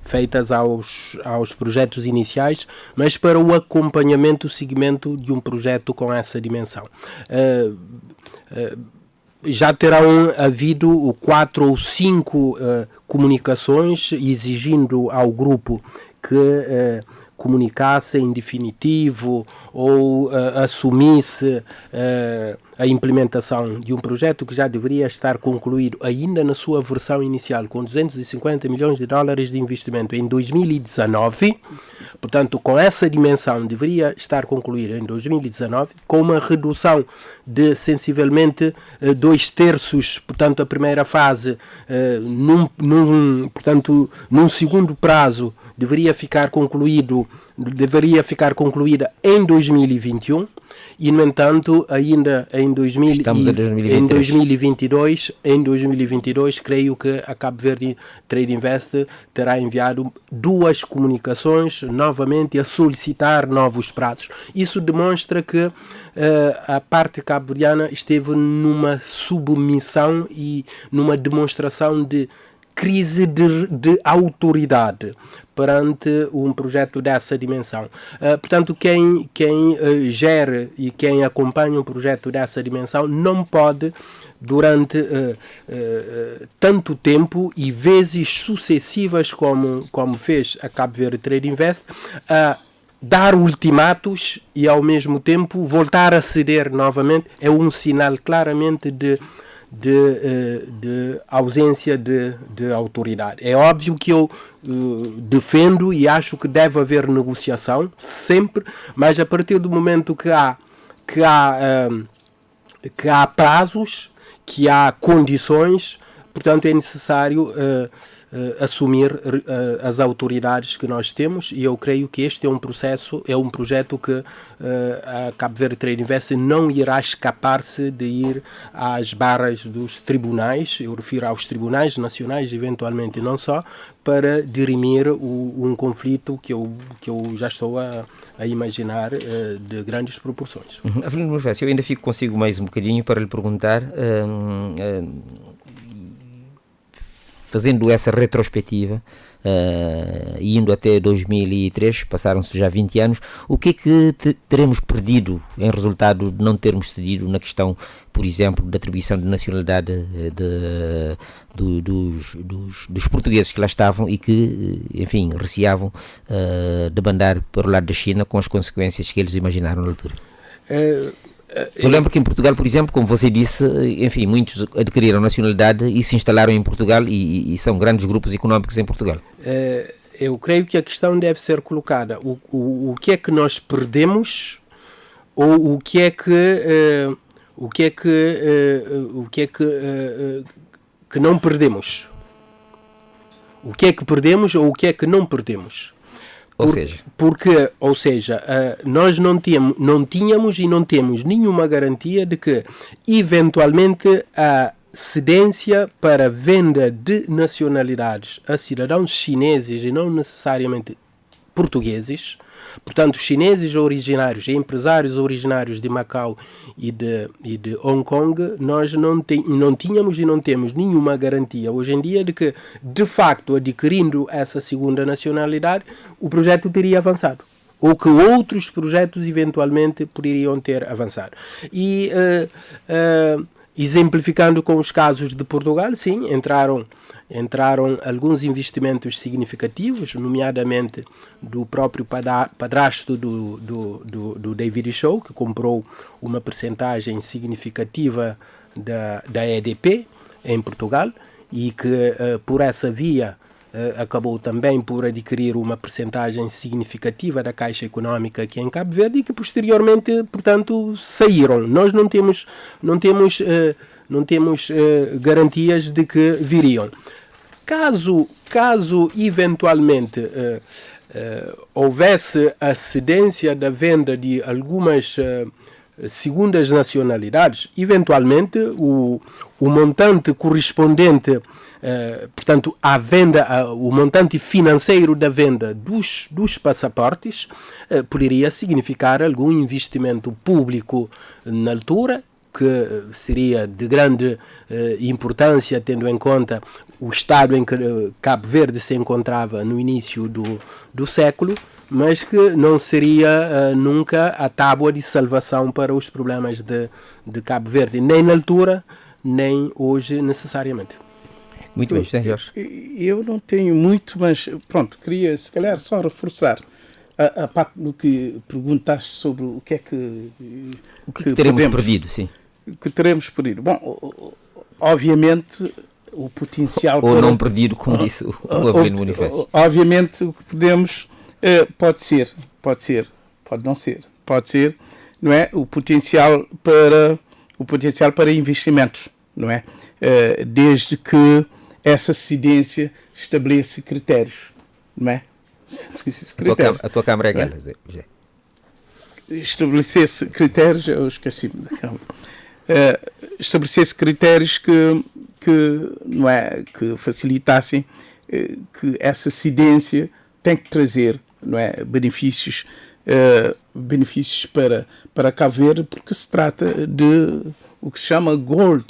feitas aos projetos iniciais, mas para o acompanhamento, o seguimento de um projeto com essa dimensão. Já terão havido 4 ou 5 comunicações exigindo ao grupo que comunicasse em definitivo ou assumisse a implementação de um projeto que já deveria estar concluído ainda na sua versão inicial, com 250 milhões de dólares de investimento em 2019, portanto, com essa dimensão deveria estar concluído em 2019, com uma redução de sensivelmente 2/3, portanto, a primeira fase, num segundo prazo, deveria ficar concluído deveria ficar concluída em 2021 e, no entanto, ainda em 2022, creio que a Cabo Verde Trade Invest terá enviado 2 comunicações novamente a solicitar novos prazos. Isso demonstra que a parte cabo-verdiana esteve numa submissão e numa demonstração de crise de autoridade perante um projeto dessa dimensão. Portanto, quem gere e quem acompanha um projeto dessa dimensão não pode, durante tanto tempo e vezes sucessivas como fez a Cabo Verde Trade Invest, dar ultimatos e ao mesmo tempo voltar a ceder novamente. É um sinal claramente de ausência de autoridade. É óbvio que eu defendo e acho que deve haver negociação sempre, mas a partir do momento que há prazos, que há condições, portanto é necessário assumir as autoridades que nós temos, e eu creio que este é um projeto que a Cabo Verde Trade Invest não irá escapar-se de ir às barras dos tribunais, eu refiro aos tribunais nacionais, eventualmente não só, para dirimir um conflito que eu já estou a imaginar de grandes proporções. Avelino Bonifácio, eu ainda fico consigo mais um bocadinho para lhe perguntar, fazendo essa retrospectiva, indo até 2003, passaram-se já 20 anos, o que é que teremos perdido em resultado de não termos cedido na questão, por exemplo, da atribuição de nacionalidade dos portugueses que lá estavam e que, enfim, receavam debandar para o lado da China com as consequências que eles imaginaram na altura? Eu lembro que em Portugal, por exemplo, como você disse, enfim, muitos adquiriram nacionalidade e se instalaram em Portugal e são grandes grupos económicos em Portugal. Eu creio que a questão deve ser colocada. O que é que nós perdemos ou o que é que não perdemos? O que é que perdemos ou o que é que não perdemos? Ou seja, nós não tínhamos e não temos nenhuma garantia de que, eventualmente, a cedência para venda de nacionalidades a cidadãos chineses e não necessariamente portugueses, portanto, chineses originários e empresários originários de Macau e de Hong Kong, nós não tínhamos e não temos nenhuma garantia hoje em dia de que, de facto, adquirindo essa segunda nacionalidade, o projeto teria avançado, ou que outros projetos eventualmente poderiam ter avançado. E exemplificando com os casos de Portugal, sim, entraram alguns investimentos significativos, nomeadamente do próprio padrasto do David Show, que comprou uma percentagem significativa da EDP em Portugal e que por essa via acabou também por adquirir uma percentagem significativa da Caixa Económica aqui em Cabo Verde e que posteriormente, portanto, saíram. Nós não temos garantias de que viriam. Caso eventualmente houvesse a cedência da venda de algumas segundas nacionalidades, eventualmente o montante correspondente, portanto, à venda, o montante financeiro da venda dos passaportes poderia significar algum investimento público na altura, que seria de grande importância, tendo em conta o estado em que Cabo Verde se encontrava no início do século, mas que não seria nunca a tábua de salvação para os problemas de Cabo Verde, nem na altura, nem hoje necessariamente. Muito bem, Jorge. Eu não tenho muito, mas pronto, queria se calhar só reforçar a parte do que perguntaste sobre o que é que teremos perdido, sim. Que teremos perdido. Bom, obviamente o potencial ou não perdido, como disse o Avelino Bonifácio. Obviamente o que podemos pode não ser, não é? O potencial para investimentos, não é? Desde que essa cedência estabeleça critérios, não é? A tua Câmara é aquela, Zé. Estabelecesse critérios, eu esqueci-me da Câmara, estabelecesse critérios não é, que facilitassem que essa cedência tem que trazer, não é, benefícios para Cabo Verde, porque se trata de o que se chama gold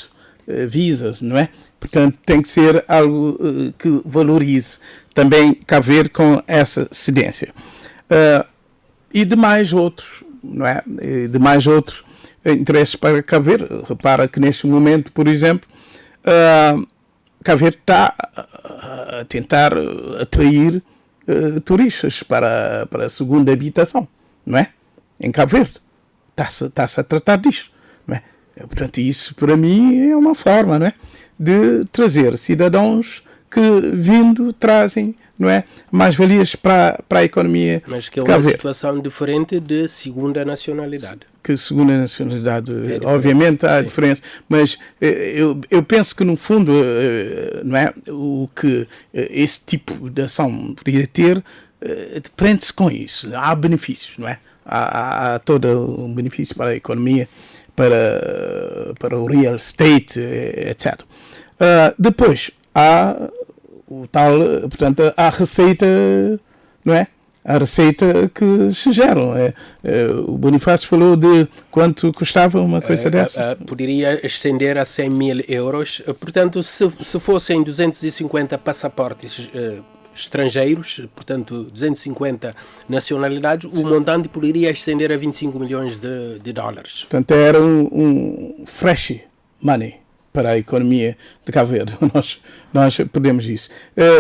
visas, não é? Portanto, tem que ser algo que valorize também Cabo Verde com essa cedência. E demais outros, não é? Demais outros interesses para Cabo Verde. Repara que neste momento, por exemplo, Cabo Verde está a tentar atrair turistas para a segunda habitação, não é? Em Cabo Verde. Está-se a tratar disto, não é? Portanto, isso para mim é uma forma, não é, de trazer cidadãos que vindo trazem, não é, mais-valias para a economia. Mas que é uma situação diferente de segunda nacionalidade. Que segunda nacionalidade, obviamente há diferença, mas eu penso que no fundo, não é, o que esse tipo de ação poderia ter, prende-se com isso. Há benefícios, não é? Há todo um benefício para a economia, para o real estate, etc. Depois há o tal, portanto, a receita, não é? A receita que se geram. O Bonifácio falou de quanto custava uma coisa dessa. Poderia ascender a 100 mil euros. Portanto, se fossem 250 passaportes estrangeiros, portanto 250 nacionalidades, o montante poderia ascender a 25 milhões de dólares. Portanto, era um fresh money para a economia de Cabo Verde. Nós podemos isso.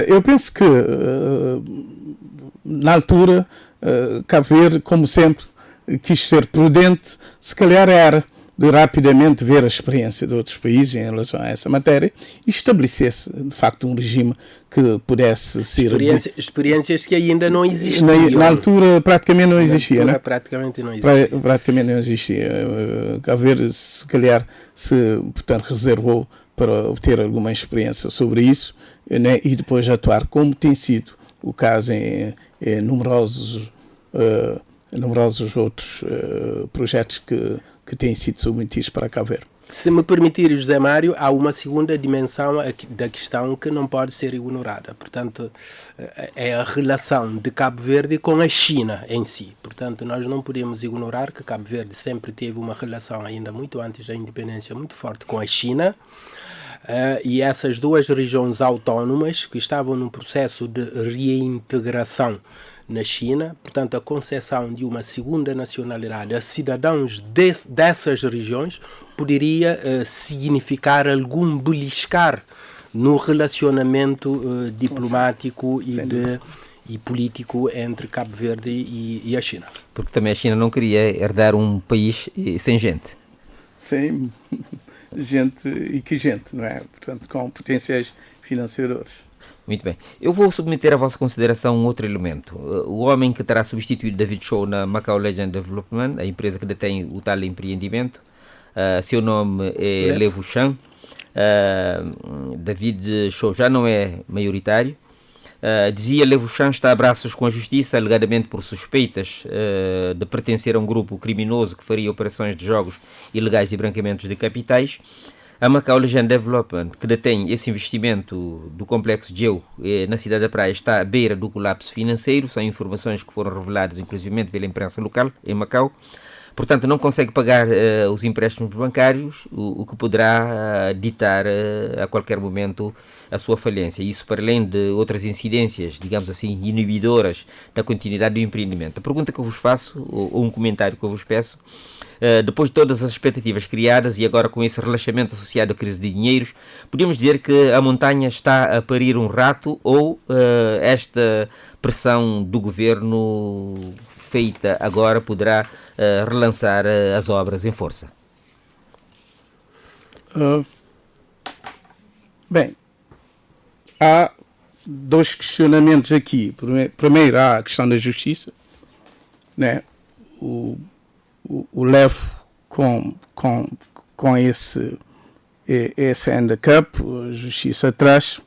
Eu penso que na altura Cabo Verde, como sempre, quis ser prudente, se calhar era de rapidamente ver a experiência de outros países em relação a essa matéria e estabelecesse, de facto, um regime que pudesse ser... Experiências que ainda não existiam. Na altura praticamente não existia, né? Praticamente não existia. Praticamente não existia. Cabo Verde, se calhar, portanto, reservou para obter alguma experiência sobre isso, né? E depois atuar, como tem sido o caso em numerosos outros projetos que têm sido submetidos para Cabo Verde. Se me permitir, José Mário, há uma segunda dimensão da questão que não pode ser ignorada. Portanto, é a relação de Cabo Verde com a China em si. Portanto, nós não podemos ignorar que Cabo Verde sempre teve uma relação, ainda muito antes da independência, muito forte com a China. E essas duas regiões autónomas que estavam num processo de reintegração na China, portanto a concessão de uma segunda nacionalidade a cidadãos dessas regiões poderia significar algum beliscar no relacionamento diplomático e político entre Cabo Verde e a China. Porque também a China não queria herdar um país sem gente. Sem gente e que gente, não é? Portanto, com potenciais financiadores. Muito bem. Eu vou submeter à vossa consideração um outro elemento. O homem que terá substituído David Shaw na Macau Legend Development, a empresa que detém o tal empreendimento, seu nome é Levo Chan. David Shaw já não é maioritário. Dizia Levo Chan está a braços com a justiça, alegadamente por suspeitas de pertencer a um grupo criminoso que faria operações de jogos ilegais e branqueamentos de capitais. A Macau Legend Development, que detém esse investimento do Complexo Geo na cidade da Praia, está à beira do colapso financeiro. São informações que foram reveladas inclusive pela imprensa local em Macau. Portanto, não consegue pagar os empréstimos bancários, o que poderá ditar a qualquer momento a sua falência. Isso para além de outras incidências, digamos assim, inibidoras da continuidade do empreendimento. A pergunta que eu vos faço, ou um comentário que eu vos peço, depois de todas as expectativas criadas e agora com esse relaxamento associado à crise de dinheiros, podemos dizer que a montanha está a parir um rato ou esta pressão do governo feita agora poderá relançar as obras em força? Bem, há dois questionamentos aqui. Primeiro, há a questão da justiça, né? O Levo com esse handicap, a justiça atrás.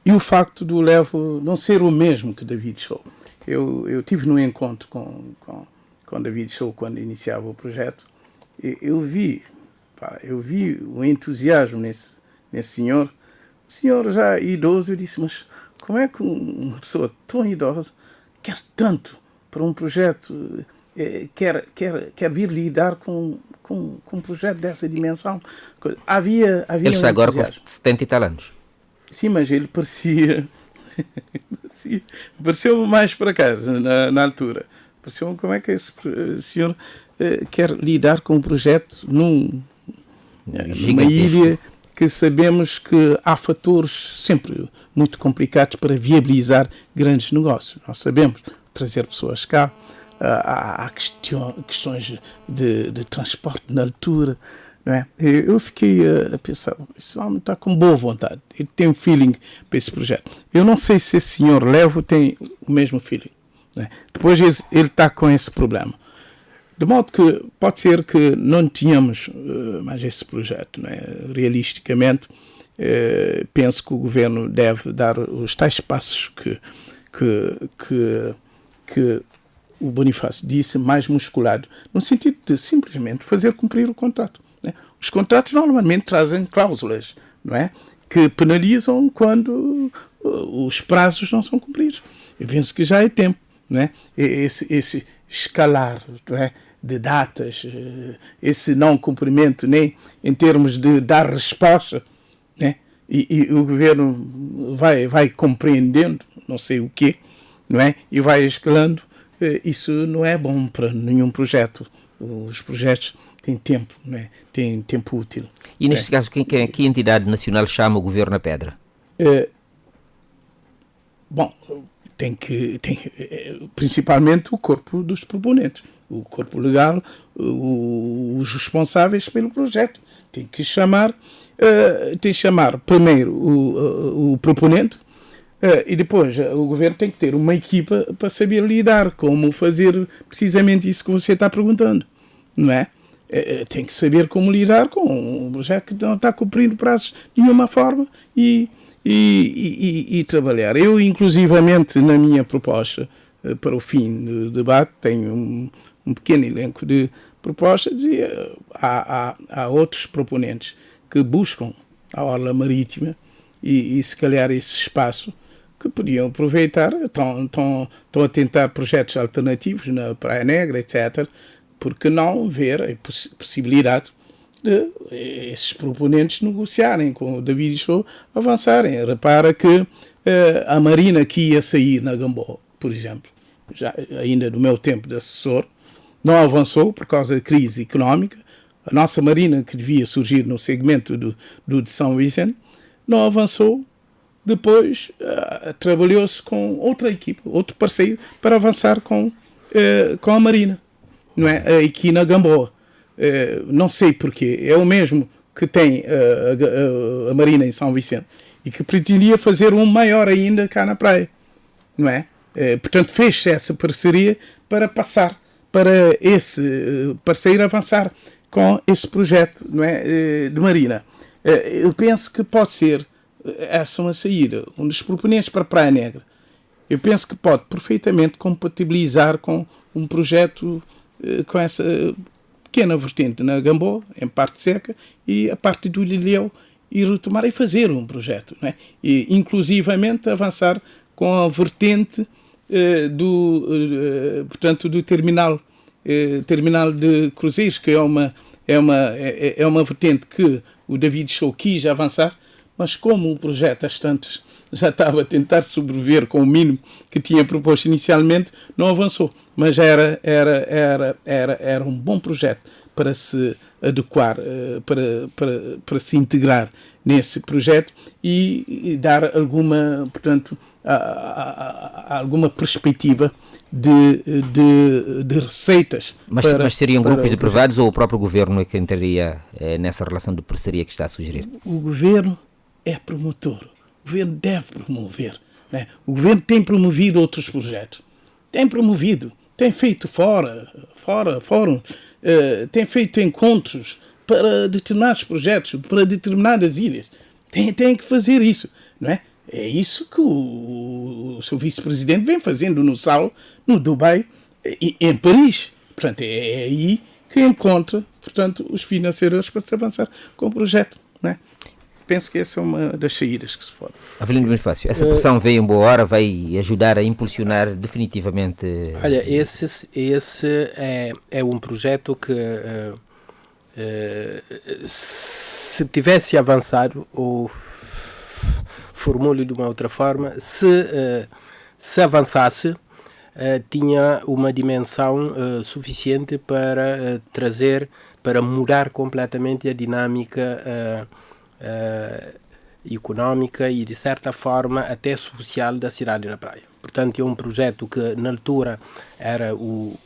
E o facto do Levo não ser o mesmo que David Show. Eu tive num encontro com David Show quando iniciava o projeto. Eu vi o entusiasmo nesse senhor. O senhor já idoso, eu disse, mas como é que uma pessoa tão idosa quer tanto para um projeto, quer vir lidar com um projeto dessa dimensão? Havia ele está agora com 70 e tal anos. Sim, mas ele pareceu mais para casa na altura. Pareceu como é que esse senhor quer lidar com um projeto numa ilha que sabemos que há fatores sempre muito complicados para viabilizar grandes negócios. Nós sabemos trazer pessoas cá, há questões de transporte na altura. Não é? Eu fiquei a pensar, esse homem está com boa vontade, ele tem um feeling para esse projeto. Eu não sei se esse senhor Levo tem o mesmo feeling. Não é? Depois ele está com esse problema. De modo que pode ser que não tínhamos mais esse projeto. Não é? Realisticamente, penso que o governo deve dar os tais passos que o Bonifácio disse, mais musculado, no sentido de simplesmente fazer cumprir o contrato. Né? Os contratos normalmente trazem cláusulas, não é? Que penalizam quando os prazos não são cumpridos. Eu penso que já é tempo, não é? Esse escalar, não é? De datas, esse não cumprimento, nem em termos de dar resposta, né? E o governo vai compreendendo, não sei o quê, não é? E vai escalando. Isso não é bom para nenhum projeto. Os projetos têm tempo, não é? Têm tempo útil. E neste caso, que entidade nacional chama o governo à pedra? Bom, tem principalmente o corpo dos proponentes, o corpo legal, os responsáveis pelo projeto. Tem que chamar primeiro o proponente, e depois o governo tem que ter uma equipa para saber lidar, como fazer precisamente isso que você está perguntando, não é? Tem que saber como lidar com um projeto que não está cumprindo prazos de nenhuma forma e trabalhar. Eu, inclusivamente, na minha proposta para o fim do debate, tenho um pequeno elenco de propostas, dizia há outros proponentes que buscam a orla marítima e se calhar esse espaço que podiam aproveitar, estão a tentar projetos alternativos na Praia Negra, etc., porque não ver a possibilidade de esses proponentes negociarem com o David Show, avançarem. Repara que a Marina que ia sair na Gamboa, por exemplo, já ainda no meu tempo de assessor, não avançou por causa da crise económica. A nossa Marina, que devia surgir no segmento do de São Vicente, não avançou. Depois trabalhou-se com outra equipe, outro parceiro, para avançar com a Marina, não é? Aqui na Gamboa. Não sei porquê. É o mesmo que tem a Marina em São Vicente e que pretendia fazer um maior ainda cá na praia, não é? Portanto, fez-se essa parceria para passar para esse parceiro avançar com esse projeto, não é? De Marina. Eu penso que pode ser essa uma saída. Um dos proponentes para a Praia Negra, eu penso que pode perfeitamente compatibilizar com um projeto com essa pequena vertente na Gamboa, em parte seca, e a parte do Ilhéu, e retomar e fazer um projeto, não é? E inclusivamente avançar com a vertente do terminal de cruzeiros, que é uma vertente que o David Show quis avançar, mas como o projeto às tantas já estava a tentar sobreviver com o mínimo que tinha proposto inicialmente, não avançou. Mas era um bom projeto para se adequar, para se integrar nesse projeto e dar alguma, portanto, alguma perspectiva de receitas. Mas seriam grupos de privados ou o próprio governo é que entraria nessa relação de parceria que está a sugerir? O governo é promotor. O governo deve promover. Né? O governo tem promovido outros projetos. Tem promovido. Tem feito fóruns, tem feito encontros para determinados projetos, para determinadas ilhas. Tem que fazer isso. Não é? É isso que o seu vice-presidente vem fazendo no SAL, no Dubai e em Paris. Portanto, é aí que encontra, portanto, os financeiros para se avançar com o projeto, né? Penso que essa é uma das saídas que se pode. Avelino Bonifácio, essa pressão veio em boa hora, vai ajudar a impulsionar definitivamente... Olha, esse é um projeto que, se tivesse avançado, ou formule de uma outra forma, se avançasse, tinha uma dimensão suficiente para para mudar completamente a dinâmica económica e, de certa forma, até social da cidade da Praia. Portanto, é um projeto que, na altura, era o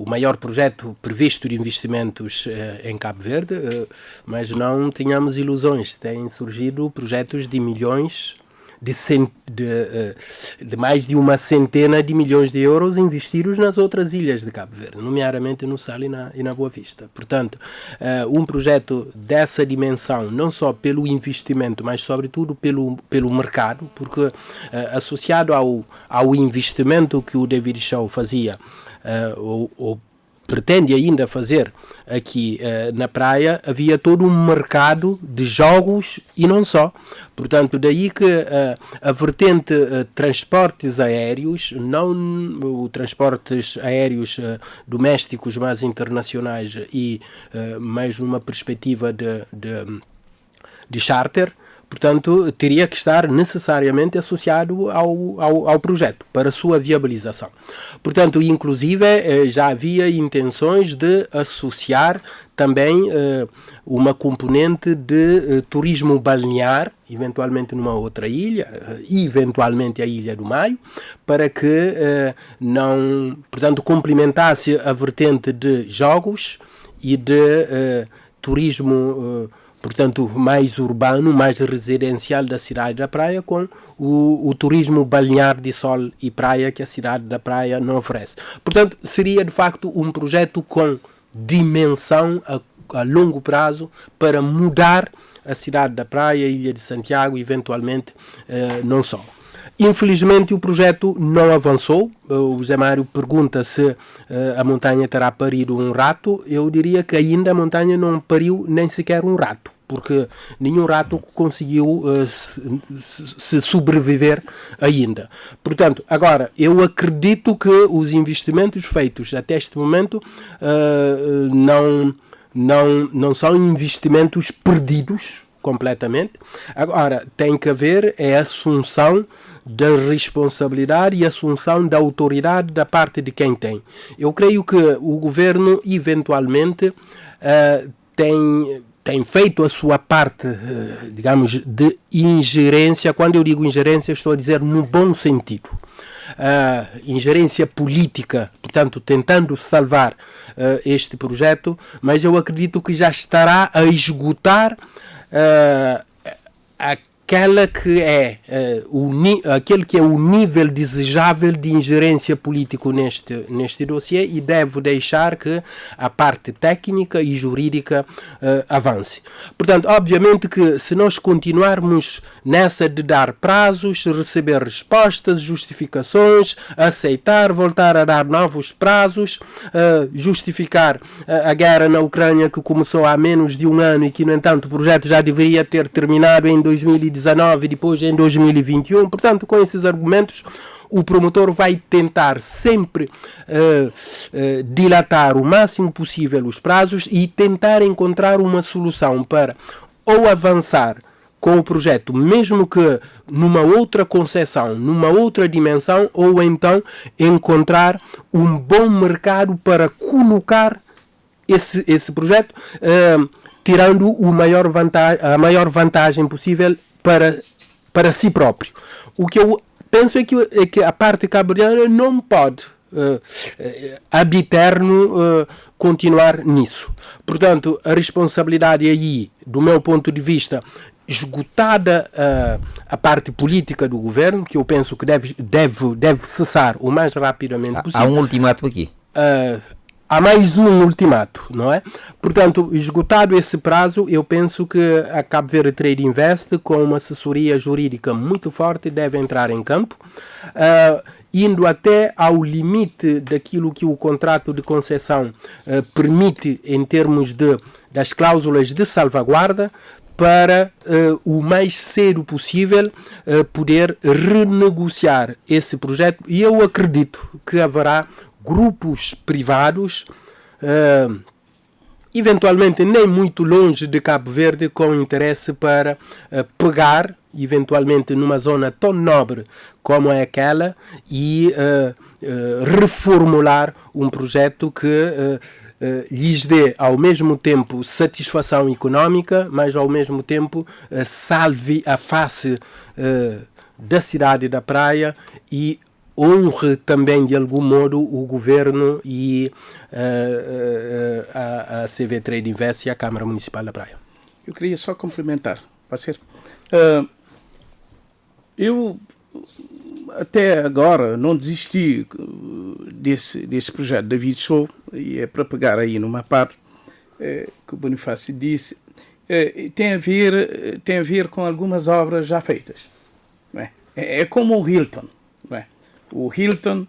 maior projeto previsto de investimentos em Cabo Verde, mas não tenhamos ilusões. Têm surgido projetos de milhões, de mais de uma centena de milhões de euros investidos nas outras ilhas de Cabo Verde, nomeadamente no Sal e na Boa Vista. Portanto, um projeto dessa dimensão, não só pelo investimento, mas sobretudo pelo mercado, porque associado ao investimento que o David Shaw fazia, ou pretende ainda fazer aqui na praia, havia todo um mercado de jogos e não só. Portanto, daí que a vertente transportes aéreos, não transportes aéreos domésticos, mas internacionais, e mais numa perspectiva de charter, portanto, teria que estar necessariamente associado ao projeto, para a sua viabilização. Portanto, inclusive, já havia intenções de associar também uma componente de turismo balnear, eventualmente numa outra ilha, eventualmente a Ilha do Maio, para que não, portanto, complementasse a vertente de jogos e de turismo portanto, mais urbano, mais residencial da cidade da Praia, com o turismo balnear de sol e praia que a cidade da Praia não oferece. Portanto, seria de facto um projeto com dimensão a longo prazo para mudar a cidade da Praia, a Ilha de Santiago, eventualmente não só. Infelizmente o projeto não avançou. O José Mário pergunta se a montanha terá parido um rato. Eu diria que ainda a montanha não pariu nem sequer um rato, porque nenhum rato conseguiu se sobreviver ainda. Portanto, agora, eu acredito que os investimentos feitos até este momento não são investimentos perdidos completamente. Agora, tem que haver a assunção da responsabilidade e assunção da autoridade da parte de quem tem. Eu creio que o governo, eventualmente, tem feito a sua parte, digamos, de ingerência. Quando eu digo ingerência, estou a dizer no bom sentido. Ingerência política, portanto, tentando salvar este projeto, mas eu acredito que já estará a esgotar aquele que é o nível desejável de ingerência político neste dossiê, e deve deixar que a parte técnica e jurídica avance. Portanto, obviamente que se nós continuarmos nessa de dar prazos, receber respostas, justificações, aceitar, voltar a dar novos prazos, justificar a guerra na Ucrânia, que começou há menos de um ano e que, no entanto, o projeto já deveria ter terminado em 2019 e depois em 2021. Portanto, com esses argumentos, o promotor vai tentar sempre dilatar o máximo possível os prazos e tentar encontrar uma solução para ou avançar com o projeto, mesmo que numa outra concepção, numa outra dimensão, ou então encontrar um bom mercado para colocar esse projeto, tirando a maior vantagem possível para si próprio. O que eu penso é que a parte cabo-verdiana não pode ab eterno continuar nisso. Portanto, a responsabilidade aí, do meu ponto de vista, esgotada a parte política do governo, que eu penso que deve cessar o mais rapidamente possível. Há um ultimato aqui. há mais um ultimato, não é? Portanto, esgotado esse prazo, eu penso que a Cabo Verde Trade Invest, com uma assessoria jurídica muito forte, deve entrar em campo, indo até ao limite daquilo que o contrato de concessão permite em termos das cláusulas de salvaguarda, para o mais cedo possível poder renegociar esse projeto. E eu acredito que haverá grupos privados, eventualmente nem muito longe de Cabo Verde, com interesse para pegar, eventualmente numa zona tão nobre como é aquela, e reformular um projeto que lhes dê ao mesmo tempo satisfação económica, mas ao mesmo tempo salve a face da cidade da Praia e honre também de algum modo o governo e a CV Trade Invest e a Câmara Municipal da Praia. Eu queria só complementar, pode ser? Eu até agora não desisti desse projeto da David Show, e é para pegar aí numa parte que o Bonifácio disse, tem a ver com algumas obras já feitas. Não é? É como o Hilton. Não é? O Hilton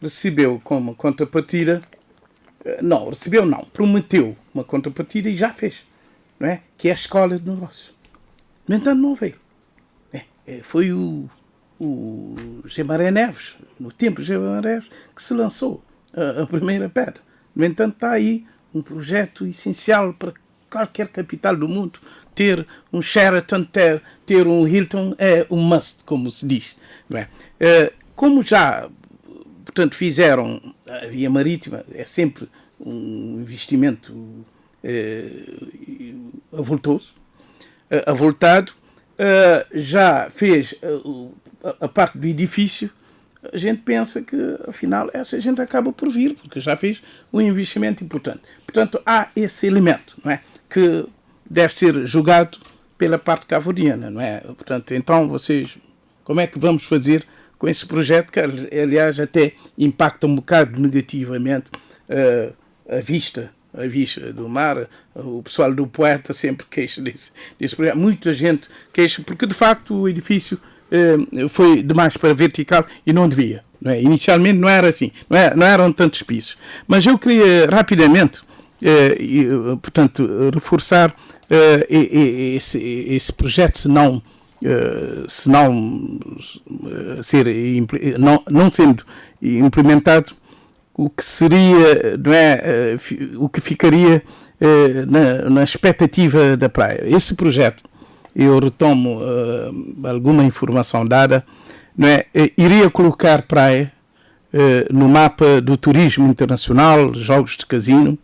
recebeu como contrapartida, prometeu uma contrapartida e já fez, não é? Que é a escola de negócios. No entanto, não veio. Foi o Gemaré Neves, no tempo de Gemaré Neves, que se lançou a primeira pedra. No entanto, está aí um projeto essencial para qualquer capital do mundo. Ter um Sheraton, ter um Hilton é um must, como se diz. Não é? Como já, portanto, fizeram a Via Marítima, é sempre um investimento avultado, já fez a parte do edifício, a gente pensa que, afinal, essa gente acaba por vir, porque já fez um investimento importante. Portanto, há esse elemento, não é? Que deve ser julgado pela parte cabo-verdiana, não é? Portanto, então, como é que vamos fazer com esse projeto, que, aliás, até impacta um bocado negativamente a vista do mar? O pessoal do Poeta sempre queixa desse projeto. Muita gente queixa, porque, de facto, o edifício foi demais para vertical e não devia. Não é? Inicialmente não era assim, não eram tantos pisos. Mas eu queria rapidamente, portanto, reforçar esse projeto, se não sendo implementado, o que seria, não é, o que ficaria na expectativa da praia. Esse projeto, eu retomo alguma informação dada, não é, iria colocar praia no mapa do turismo internacional, jogos de casino,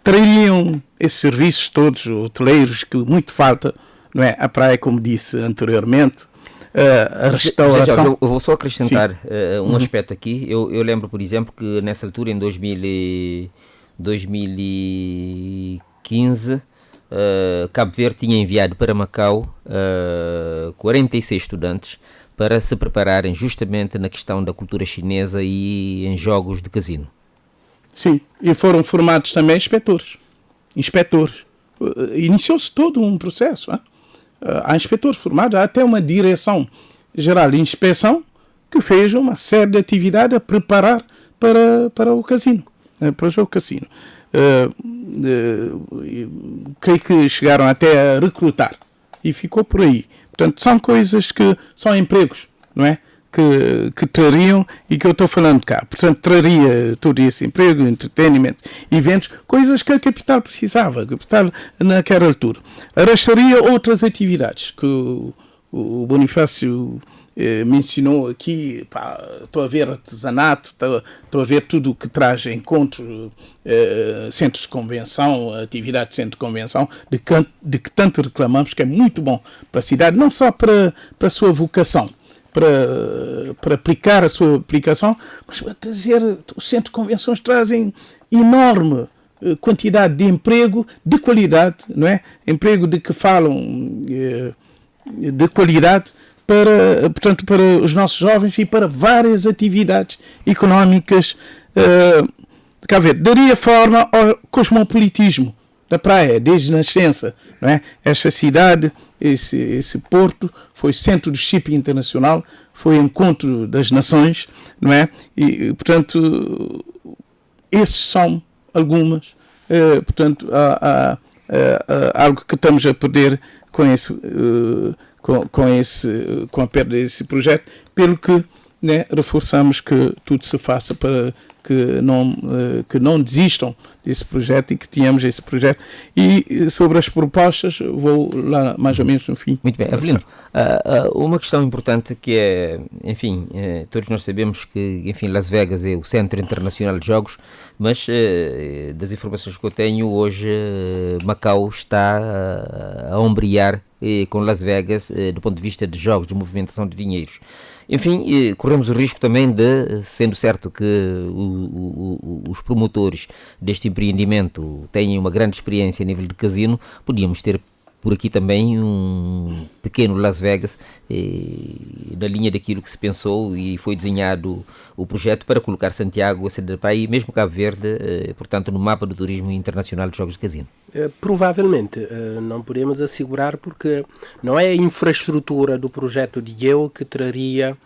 trariam esses serviços todos hoteleiros que muito falta, não é, a praia, como disse anteriormente, a restauração. Eu vou só acrescentar um aspecto aqui. Eu lembro, por exemplo, que nessa altura, em 2015, Cabo Verde tinha enviado para Macau 46 estudantes para se prepararem justamente na questão da cultura chinesa e em jogos de casino. Sim, e foram formados também inspetores. Iniciou-se todo um processo. Há inspetores formados, há até uma direção geral de inspeção que fez uma série de atividades a preparar para o casino, para o jogo casino. Creio que chegaram até a recrutar e ficou por aí. Portanto, são coisas que são empregos, não é? Que trariam, e que eu estou falando cá. Portanto, traria todo esse emprego, entretenimento, eventos, coisas que a capital precisava, a capital naquela altura. Arrastaria outras atividades que o Bonifácio mencionou aqui. Estou a ver artesanato, estou a ver tudo o que traz encontros, centros de convenção, atividade de centro de convenção, de que tanto reclamamos, que é muito bom para a cidade, não só para a sua vocação, para aplicar a sua aplicação, mas para trazer, os centros de convenções trazem enorme quantidade de emprego de qualidade, não é? Emprego de que falam de qualidade portanto, para os nossos jovens e para várias atividades económicas de Cabo Verde daria forma ao cosmopolitismo da praia, desde a nascença, não é? Esta cidade, esse porto, foi centro do shipping internacional, foi encontro das nações, não é? E, portanto, esses são algumas, portanto, algo que estamos a perder com a perda desse projeto, pelo que, né, reforçamos que tudo se faça para que não desistam desse projeto e que tenhamos esse projeto. E sobre as propostas, vou lá mais ou menos no fim. Muito bem, Avelino, uma questão importante que é, enfim, todos nós sabemos que, enfim, Las Vegas é o Centro Internacional de Jogos, mas das informações que eu tenho hoje, Macau está a ombrear com Las Vegas do ponto de vista de jogos, de movimentação de dinheiros. Enfim, corremos o risco também de, sendo certo que os promotores deste empreendimento têm uma grande experiência a nível de casino, podíamos ter por aqui também um pequeno Las Vegas, na linha daquilo que se pensou e foi desenhado o projeto para colocar Santiago, a sede da praia e mesmo Cabo Verde, portanto, no mapa do turismo internacional de jogos de casino. Provavelmente, não podemos assegurar porque não é a infraestrutura do projeto de Eu que traria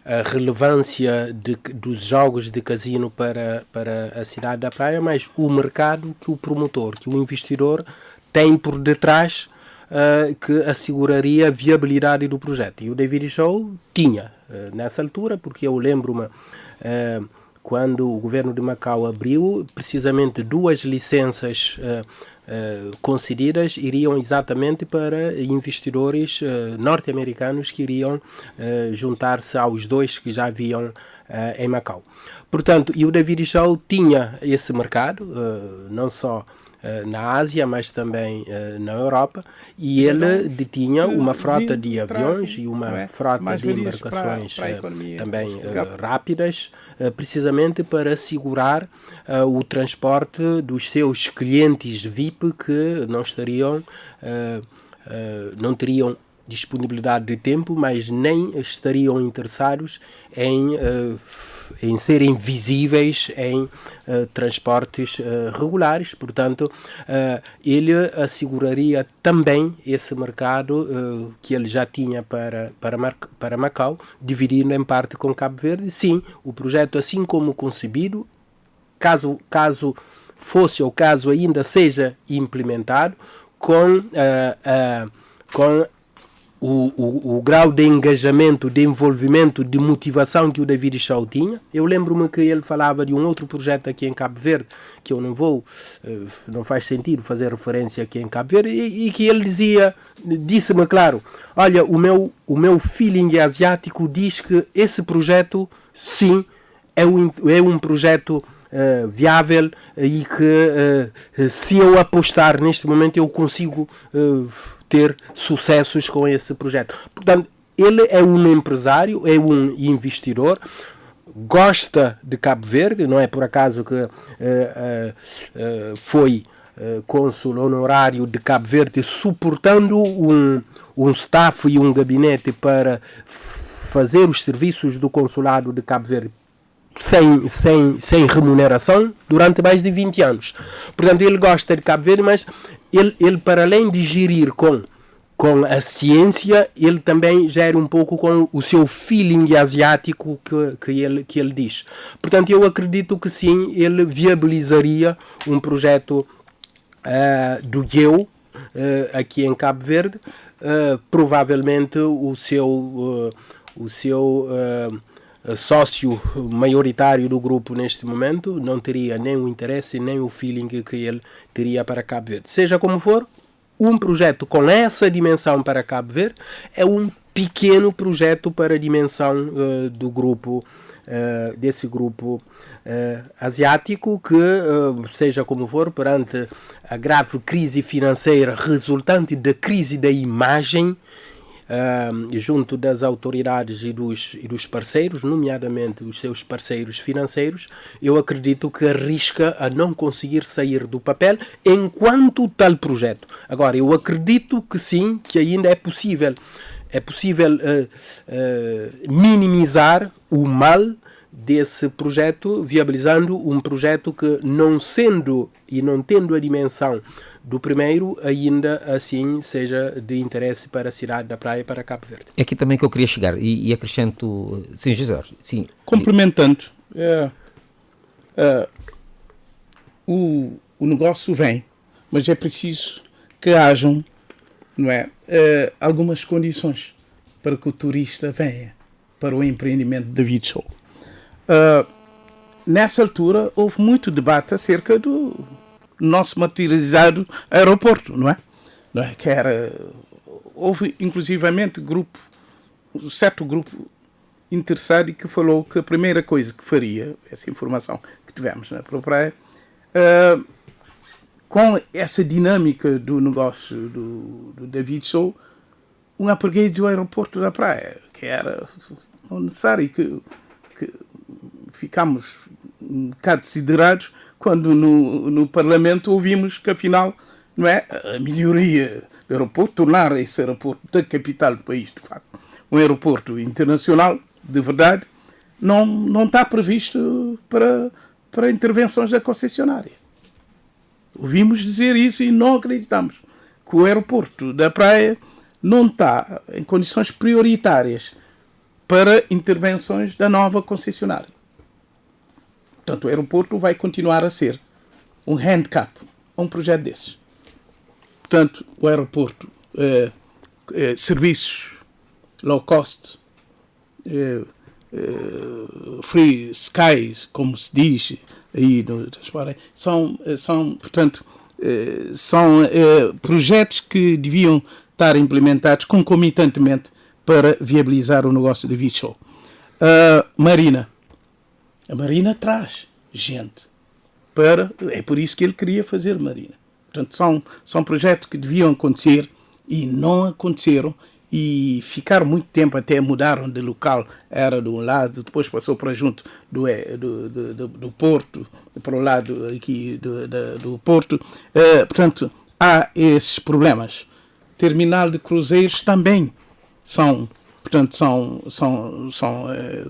a relevância dos jogos de casino para a cidade da praia, mas o mercado que o promotor, que o investidor tem por detrás que asseguraria a viabilidade do projeto. E o David Show tinha nessa altura, porque eu lembro-me quando o governo de Macau abriu, precisamente 2 licenças concedidas iriam exatamente para investidores norte-americanos que iriam juntar-se aos 2 que já haviam em Macau. Portanto, e o David Show tinha esse mercado, não só na Ásia, mas também na Europa, e ele detinha uma frota de aviões e uma frota de embarcações também rápidas, precisamente para assegurar o transporte dos seus clientes VIP que não teriam disponibilidade de tempo, mas nem estariam interessados em serem visíveis em transportes regulares. Portanto, ele asseguraria também esse mercado que ele já tinha para Macau, dividindo em parte com Cabo Verde. Sim, o projeto, assim como concebido, caso fosse ou caso ainda seja implementado, com o grau de engajamento, de envolvimento, de motivação que o David Shaw tinha. Eu lembro-me que ele falava de um outro projeto aqui em Cabo Verde, que eu não faz sentido fazer referência aqui em Cabo Verde, e que ele disse-me, claro, olha, o meu feeling asiático diz que esse projeto, sim, é um projeto viável e que se eu apostar neste momento eu consigo ter sucessos com esse projeto. Portanto, ele é um empresário, é um investidor, gosta de Cabo Verde, não é por acaso que foi cônsul honorário de Cabo Verde, suportando um staff e um gabinete para fazer os serviços do consulado de Cabo Verde sem remuneração durante mais de 20 anos. Portanto, ele gosta de Cabo Verde, mas ele para além de gerir com a ciência, ele também gera um pouco com o seu feeling asiático que ele diz. Portanto, eu acredito que sim, ele viabilizaria um projeto do GEO aqui em Cabo Verde. Provavelmente o seu sócio maioritário do grupo neste momento não teria nem o interesse nem o feeling que ele teria para Cabo Verde. Seja como for, um projeto com essa dimensão para Cabo Verde é um pequeno projeto para a dimensão do grupo, desse grupo asiático que, seja como for, perante a grave crise financeira resultante da crise da imagem, junto das autoridades e dos parceiros, nomeadamente os seus parceiros financeiros, eu acredito que arrisca a não conseguir sair do papel enquanto tal projeto. Agora, eu acredito que sim, que ainda é possível minimizar o mal desse projeto, viabilizando um projeto que, não sendo e não tendo a dimensão do primeiro, ainda assim seja de interesse para a cidade da Praia, para Cabo Verde. É aqui também que eu queria chegar e acrescento... Sim, José, sim. Complementando, o negócio vem, mas é preciso que hajam, não é, algumas condições para que o turista venha para o empreendimento de David Show. Nessa altura houve muito debate acerca do nosso materializado aeroporto, não é? Que houve inclusivamente um certo grupo interessado e que falou que a primeira coisa que faria, essa informação que tivemos na Praia, com essa dinâmica do negócio do David Show, um upgrade do aeroporto da Praia, que era necessário, que ficámos um bocado desiderados quando no Parlamento ouvimos que, afinal, não é, a melhoria do aeroporto, tornar esse aeroporto da capital do país, de facto, um aeroporto internacional, de verdade, não está previsto para intervenções da concessionária. Ouvimos dizer isso e não acreditamos que o aeroporto da Praia não está em condições prioritárias para intervenções da nova concessionária. Portanto, o aeroporto vai continuar a ser um handicap a um projeto desses. Portanto, o aeroporto, serviços low cost, free skies, como se diz aí no transporte, são projetos que deviam estar implementados concomitantemente para viabilizar o negócio de David Show. A Marina traz gente é por isso que ele queria fazer Marina. Portanto, são projetos que deviam acontecer e não aconteceram, e ficaram muito tempo, até mudaram de local, era de um lado, depois passou para junto do Porto, para o lado aqui do Porto. Portanto, há esses problemas. Terminal de cruzeiros também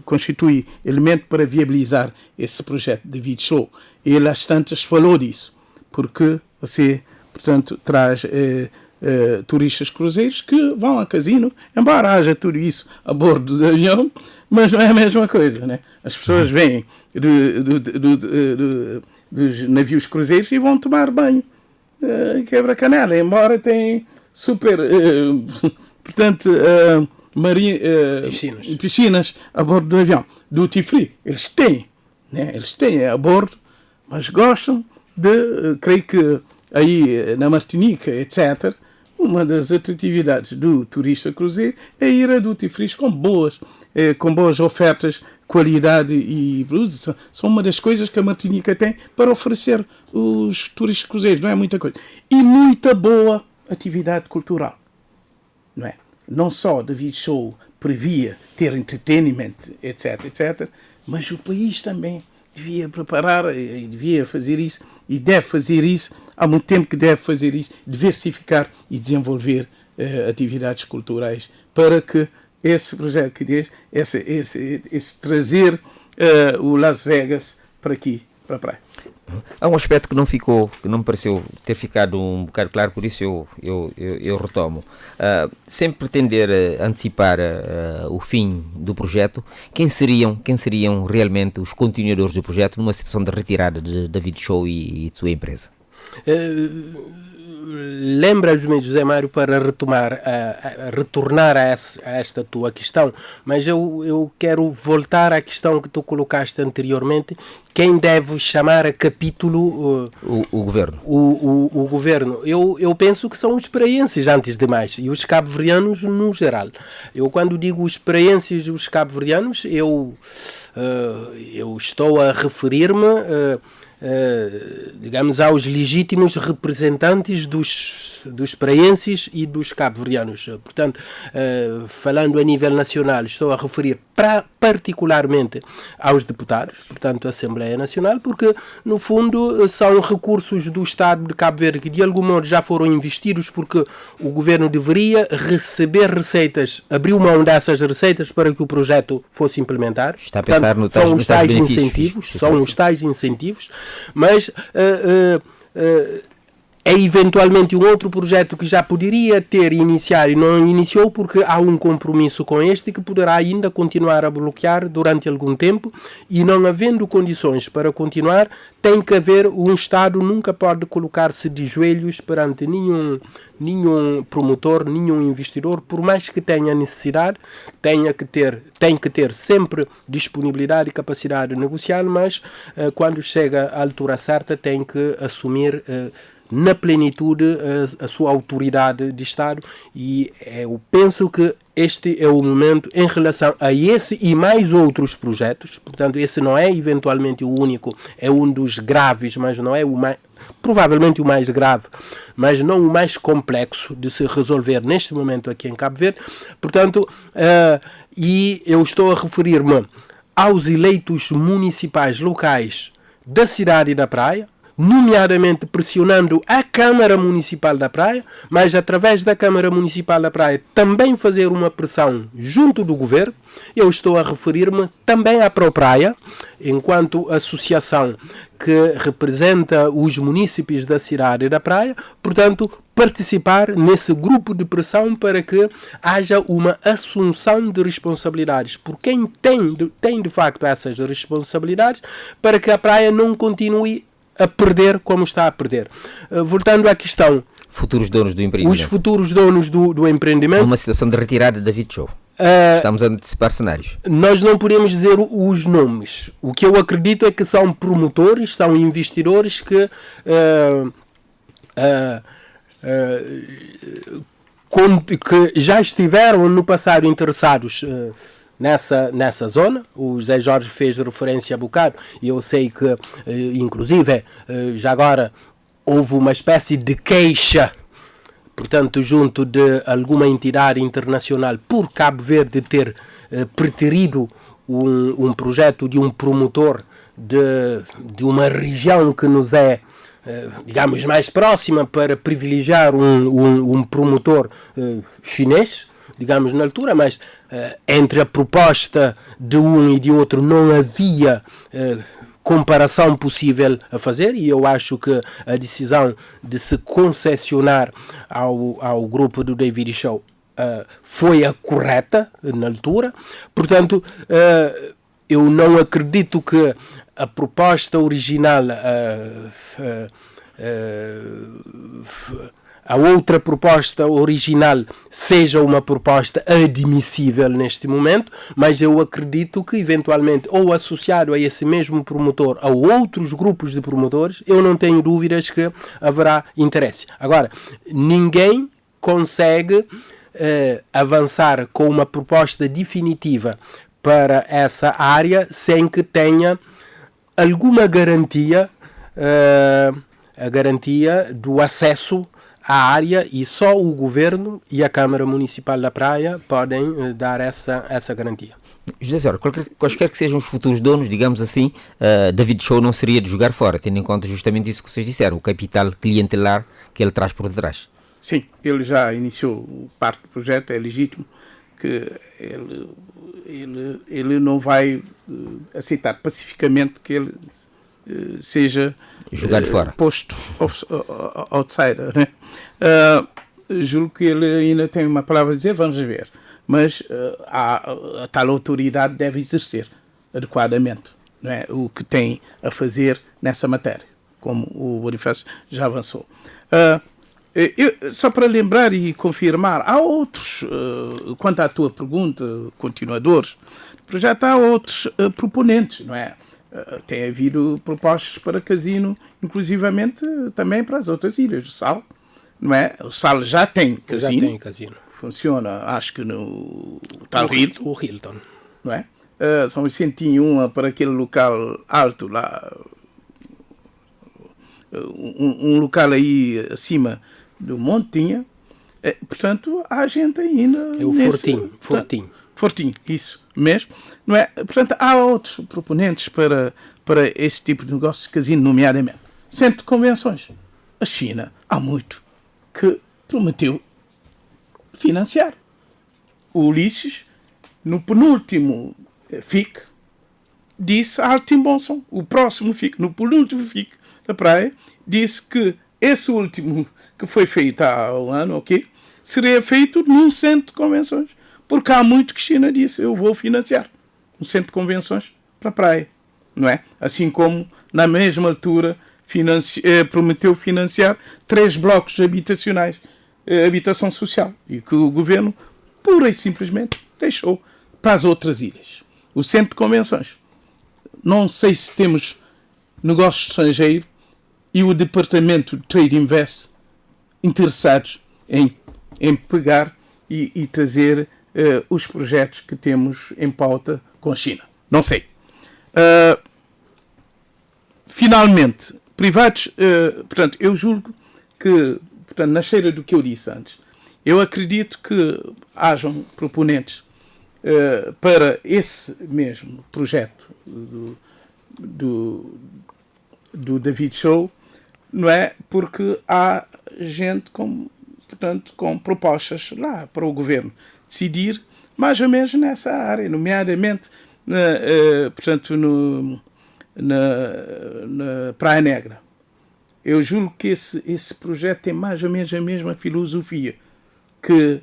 constitui elemento para viabilizar esse projeto de David Show. Ele às tantas falou disso, porque você, portanto, traz turistas cruzeiros que vão a casino, embora haja tudo isso a bordo do avião, mas não é a mesma coisa, né? As pessoas vêm dos navios cruzeiros e vão tomar banho, quebra-canela, embora tem super, portanto, piscinas a bordo do avião. Duty free, eles têm a bordo, mas gostam de, creio que aí na Martinica, etc., uma das atratividades do turista cruzeiro é ir a duty free com boas ofertas, qualidade e produtos. São uma das coisas que a Martinica tem para oferecer os turistas cruzeiros, não é muita coisa. E muita boa atividade cultural, não é? Não só David Show previa ter entertainment, etc., mas o país também devia preparar e devia fazer isso, e deve fazer isso, há muito tempo que deve fazer isso, diversificar e desenvolver atividades culturais para que esse projeto que diz, esse trazer o Las Vegas para aqui, para a praia. Há um aspecto que não me pareceu ter ficado um bocado claro, por isso eu retomo. Sem pretender antecipar o fim do projeto, quem seriam realmente os continuadores do projeto numa situação de retirada de David Show e de sua empresa? Lembra-me, José Mário, para retornar a esta tua questão, mas eu quero voltar à questão que tu colocaste anteriormente. Quem deve chamar a capítulo o governo? O governo. Eu penso que são os paraenses, antes de mais, e os cabo-verdianos no geral. Eu, quando digo os paraenses e os cabo-verdianos, eu estou a referir-me digamos, aos legítimos representantes dos praenses e dos cabo-verdianos. Portanto, falando a nível nacional, estou a referir particularmente aos deputados, portanto, a Assembleia Nacional, porque, no fundo, são recursos do Estado de Cabo Verde que, de algum modo, já foram investidos porque o governo deveria receber receitas, abriu mão dessas receitas para que o projeto fosse implementado. Está a pensar no são os tais incentivos, mas é eventualmente um outro projeto que já poderia ter iniciado e não iniciou porque há um compromisso com este que poderá ainda continuar a bloquear durante algum tempo, e não havendo condições para continuar, tem que haver, um Estado nunca pode colocar-se de joelhos perante nenhum promotor, nenhum investidor, por mais que tenha necessidade, tem que ter sempre disponibilidade e capacidade de negociar, mas quando chega à altura certa tem que assumir na plenitude a sua autoridade de Estado, e eu penso que este é o momento em relação a esse e mais outros projetos. Portanto, esse não é eventualmente o único, é um dos graves, mas não é o mais, provavelmente o mais grave, mas não o mais complexo de se resolver neste momento aqui em Cabo Verde. Portanto, e eu estou a referir-me aos eleitos municipais locais da cidade e da Praia, nomeadamente pressionando a Câmara Municipal da Praia, mas através da Câmara Municipal da Praia também fazer uma pressão junto do governo. Eu estou a referir-me também à ProPraia, enquanto associação que representa os munícipes da cidade e da Praia, portanto, participar nesse grupo de pressão para que haja uma assunção de responsabilidades por quem tem de facto essas responsabilidades, para que a Praia não continue a perder como está a perder. Voltando à questão... Futuros donos do empreendimento. Os futuros donos do empreendimento... Uma situação de retirada da David Show. Estamos a antecipar cenários. Nós não podemos dizer os nomes. O que eu acredito é que são promotores, são investidores que já estiveram no passado interessados nessa zona. O Zé Jorge fez referência a bocado, e eu sei que, inclusive, já agora houve uma espécie de queixa, portanto, junto de alguma entidade internacional por Cabo Verde ter preterido um projeto de um promotor de uma região que nos é, digamos, mais próxima, para privilegiar um promotor chinês, digamos, na altura, mas entre a proposta de um e de outro não havia comparação possível a fazer, e eu acho que a decisão de se concessionar ao grupo do David Show foi a correta na altura. Portanto, eu não acredito que a proposta original, a outra proposta original, seja uma proposta admissível neste momento, mas eu acredito que eventualmente, ou associado a esse mesmo promotor, a outros grupos de promotores, eu não tenho dúvidas que haverá interesse. Agora, ninguém consegue avançar com uma proposta definitiva para essa área sem que tenha alguma garantia, a garantia do acesso à área, e só o Governo e a Câmara Municipal da Praia podem dar essa garantia. José Senhor, quaisquer que sejam os futuros donos, digamos assim, David Show não seria de jogar fora, tendo em conta justamente isso que vocês disseram, o capital clientelar que ele traz por detrás. Sim, ele já iniciou parte do projeto, é legítimo que ele não vai aceitar pacificamente que ele seja jogado fora, posto outsider, né? Julgo que ele ainda tem uma palavra a dizer, vamos ver, mas a tal autoridade deve exercer adequadamente, não é? O que tem a fazer nessa matéria, como o Bonifácio já avançou. Só para lembrar e confirmar, há outros, quanto à tua pergunta, continuadores, já há outros proponentes, não é? Tem havido propostas para casino, inclusivamente também para as outras ilhas. O Sal, não é? O Sal já tem casino. Já tem casino. Funciona, acho que no tal o Hilton. Não é? São 101 para aquele local alto lá, um local aí acima do monte tinha. Portanto, há gente ainda... É o Fortim, isso mesmo. Não é? Portanto, há outros proponentes para esse tipo de negócios de casino, nomeadamente centro de convenções. A China, há muito, que prometeu financiar. O Ulisses, no penúltimo FIC, disse a alto e bom som, o próximo FIC, no penúltimo FIC da praia, disse que esse último que foi feito há um ano, ok, seria feito num centro de convenções. Porque há muito que China disse, eu vou financiar um centro de convenções para a praia, não é? Assim como, na mesma altura, prometeu financiar 3 blocos habitacionais, habitação social, e que o governo, pura e simplesmente, deixou para as outras ilhas. O centro de convenções. Não sei se temos negócio estrangeiro e o Departamento de Trade Invest interessados em pegar e trazer os projetos que temos em pauta com a China. Não sei. Finalmente, privados, portanto, eu julgo que, portanto, na cheira do que eu disse antes, eu acredito que hajam proponentes para esse mesmo projeto do David Show, não é? Porque há gente com propostas lá para o governo decidir mais ou menos nessa área, nomeadamente portanto, na Praia Negra. Eu julgo que esse projeto tem mais ou menos a mesma filosofia que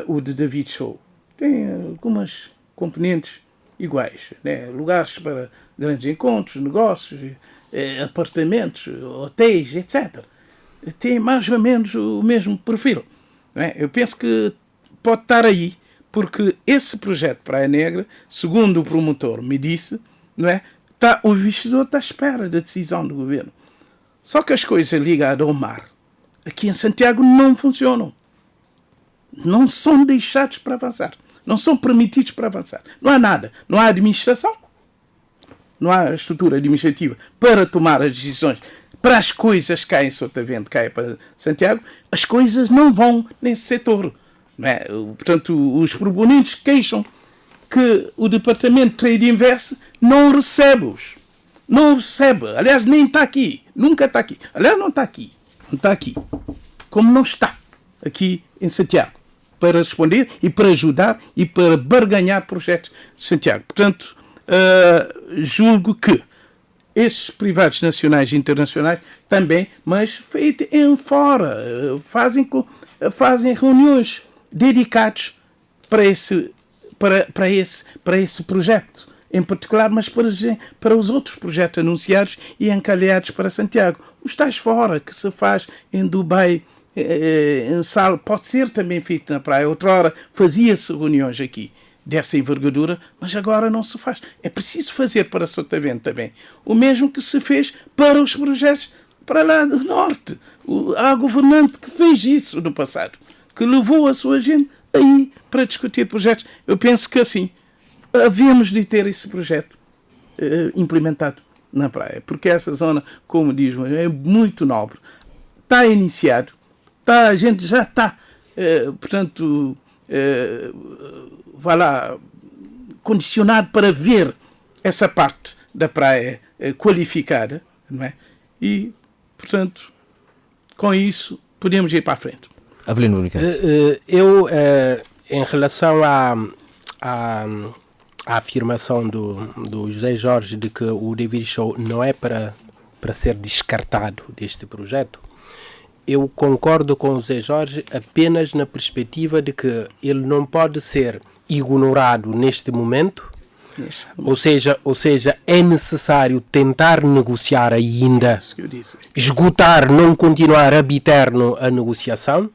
o de David Show. Tem algumas componentes iguais, né? Lugares para grandes encontros, negócios, apartamentos, hotéis, etc. Tem mais ou menos o mesmo perfil. Não é? Eu penso que pode estar aí, porque esse projeto Praia Negra, segundo o promotor me disse, não é? O investidor está à espera da decisão do governo. Só que as coisas ligadas ao mar, aqui em Santiago, não funcionam. Não são deixados para avançar. Não são permitidos para avançar. Não há nada. Não há administração. Não há estrutura administrativa para tomar as decisões. Para as coisas caem em Sotavento, caem para Santiago, as coisas não vão nesse setor. Não é? Portanto, os proponentes queixam que o Departamento de Trade Invest não recebe-os. Não recebe. Aliás, nem está aqui. Nunca está aqui. Aliás, não está aqui. Não está aqui. Como não está aqui em Santiago. Para responder e para ajudar e para barganhar projetos de Santiago. Portanto, julgo que esses privados nacionais e internacionais também, mas feito em fora, fazem reuniões dedicadas para esse projeto em particular, mas para os outros projetos anunciados e encalhados para Santiago. Os tais fora que se faz em Dubai, em Sal, pode ser também feito na praia. Outrora fazia-se reuniões aqui dessa envergadura, mas agora não se faz. É preciso fazer para Sotavento também. O mesmo que se fez para os projetos para lá do norte. Há governante que fez isso no passado, que levou a sua gente aí para discutir projetos. Eu penso que assim, havemos de ter esse projeto implementado na praia, porque essa zona, como diz, é muito nobre. Está iniciado, a gente já está, portanto, vai lá, condicionado para ver essa parte da praia qualificada, não é? E, portanto, com isso, podemos ir para a frente. Avelino Bonifácio. Eu, em relação à afirmação do José Jorge de que o David Show não é para ser descartado deste projeto, eu concordo com o José Jorge apenas na perspectiva de que ele não pode ser ignorado neste momento, ou seja, é necessário tentar negociar ainda, esgotar, não continuar ab eterno a negociação,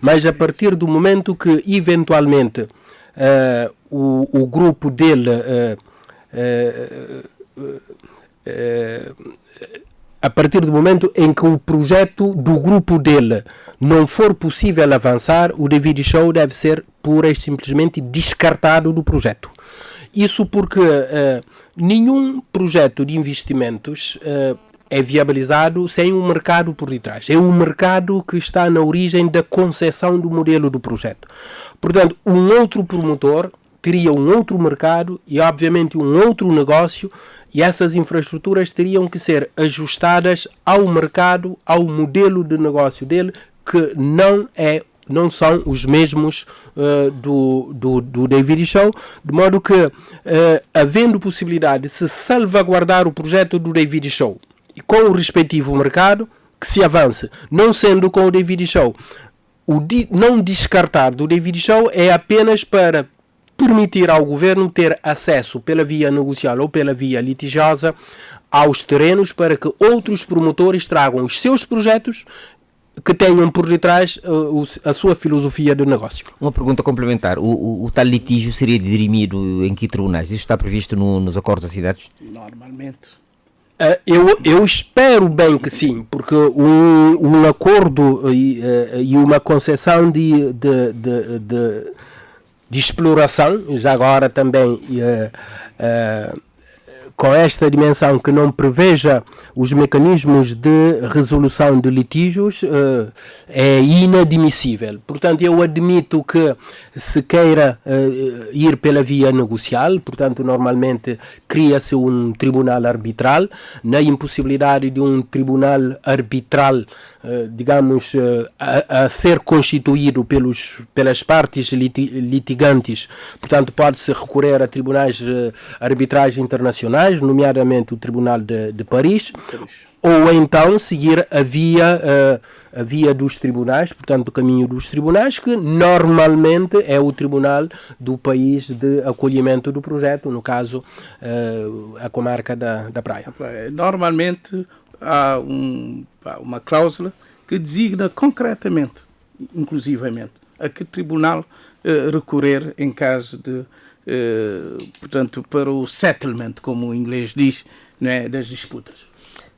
mas a partir do momento que eventualmente o grupo dele a partir do momento em que o projeto do grupo dele não for possível avançar, o David Show deve ser pura e simplesmente descartado do projeto. Isso porque nenhum projeto de investimentos é viabilizado sem um mercado por detrás. É o mercado que está na origem da concepção do modelo do projeto. Portanto, um outro promotor teria um outro mercado e, obviamente, um outro negócio, e essas infraestruturas teriam que ser ajustadas ao mercado, ao modelo de negócio dele, que não são os mesmos do David Show, de modo que, havendo possibilidade de se salvaguardar o projeto do David Show e com o respectivo mercado, que se avance, não sendo com o David Show, não descartar do David Show é apenas para permitir ao governo ter acesso pela via negocial ou pela via litigiosa aos terrenos para que outros promotores tragam os seus projetos que tenham por detrás a sua filosofia de negócio. Uma pergunta complementar. O tal litígio seria dirimido em que tribunais? Isso está previsto nos acordos assinados? Normalmente. Eu espero bem que sim, porque um acordo e uma concessão de exploração, já agora também com esta dimensão que não preveja os mecanismos de resolução de litígios, é inadmissível. Portanto, eu admito que se queira ir pela via negocial, portanto, normalmente cria-se um tribunal arbitral. Na impossibilidade de um tribunal arbitral, digamos, a ser constituído pelas partes litigantes, portanto, pode-se recorrer a tribunais de arbitragem internacionais, nomeadamente o Tribunal de Paris, ou então seguir a via dos tribunais, portanto, o caminho dos tribunais, que normalmente é o tribunal do país de acolhimento do projeto, no caso, a comarca da Praia. Normalmente há uma cláusula que designa concretamente, inclusivamente, a que tribunal recorrer em caso de, portanto, para o settlement, como o inglês diz, né, das disputas.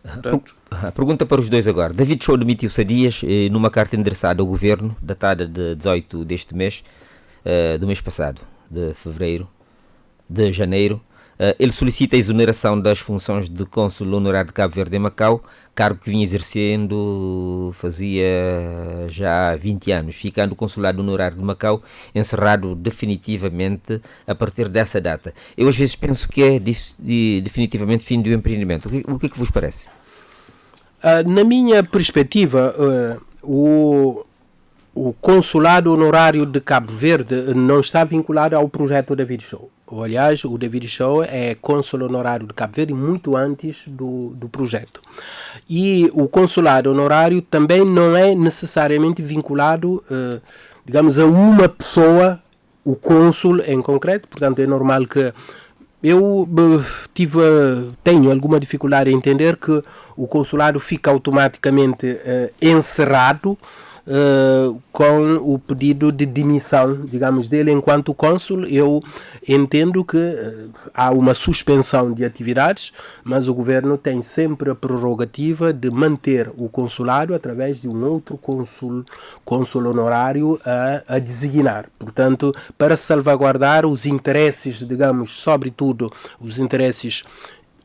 Portanto, a pergunta para os dois agora. David Show demitiu-se há dias numa carta endereçada ao governo, datada de 18 deste mês, do mês passado, de janeiro. Ele solicita a exoneração das funções de cônsul honorário de Cabo Verde em Macau, cargo que vinha exercendo fazia já 20 anos, ficando o consulado honorário de Macau encerrado definitivamente a partir dessa data. Eu às vezes penso que é definitivamente fim do empreendimento. O que é que vos parece? Na minha perspectiva, o consulado honorário de Cabo Verde não está vinculado ao projeto David Show. Aliás, o David Show é cônsul honorário de Cabo Verde muito antes do projeto. E o consulado honorário também não é necessariamente vinculado, digamos, a uma pessoa, o cônsul em concreto. Portanto, é normal que eu tenho alguma dificuldade em entender que o consulado fica automaticamente encerrado com o pedido de demissão, digamos, dele enquanto cônsul. Eu entendo que há uma suspensão de atividades, mas o governo tem sempre a prerrogativa de manter o consulado através de um outro cônsul honorário a designar. Portanto, para salvaguardar os interesses, digamos, sobretudo os interesses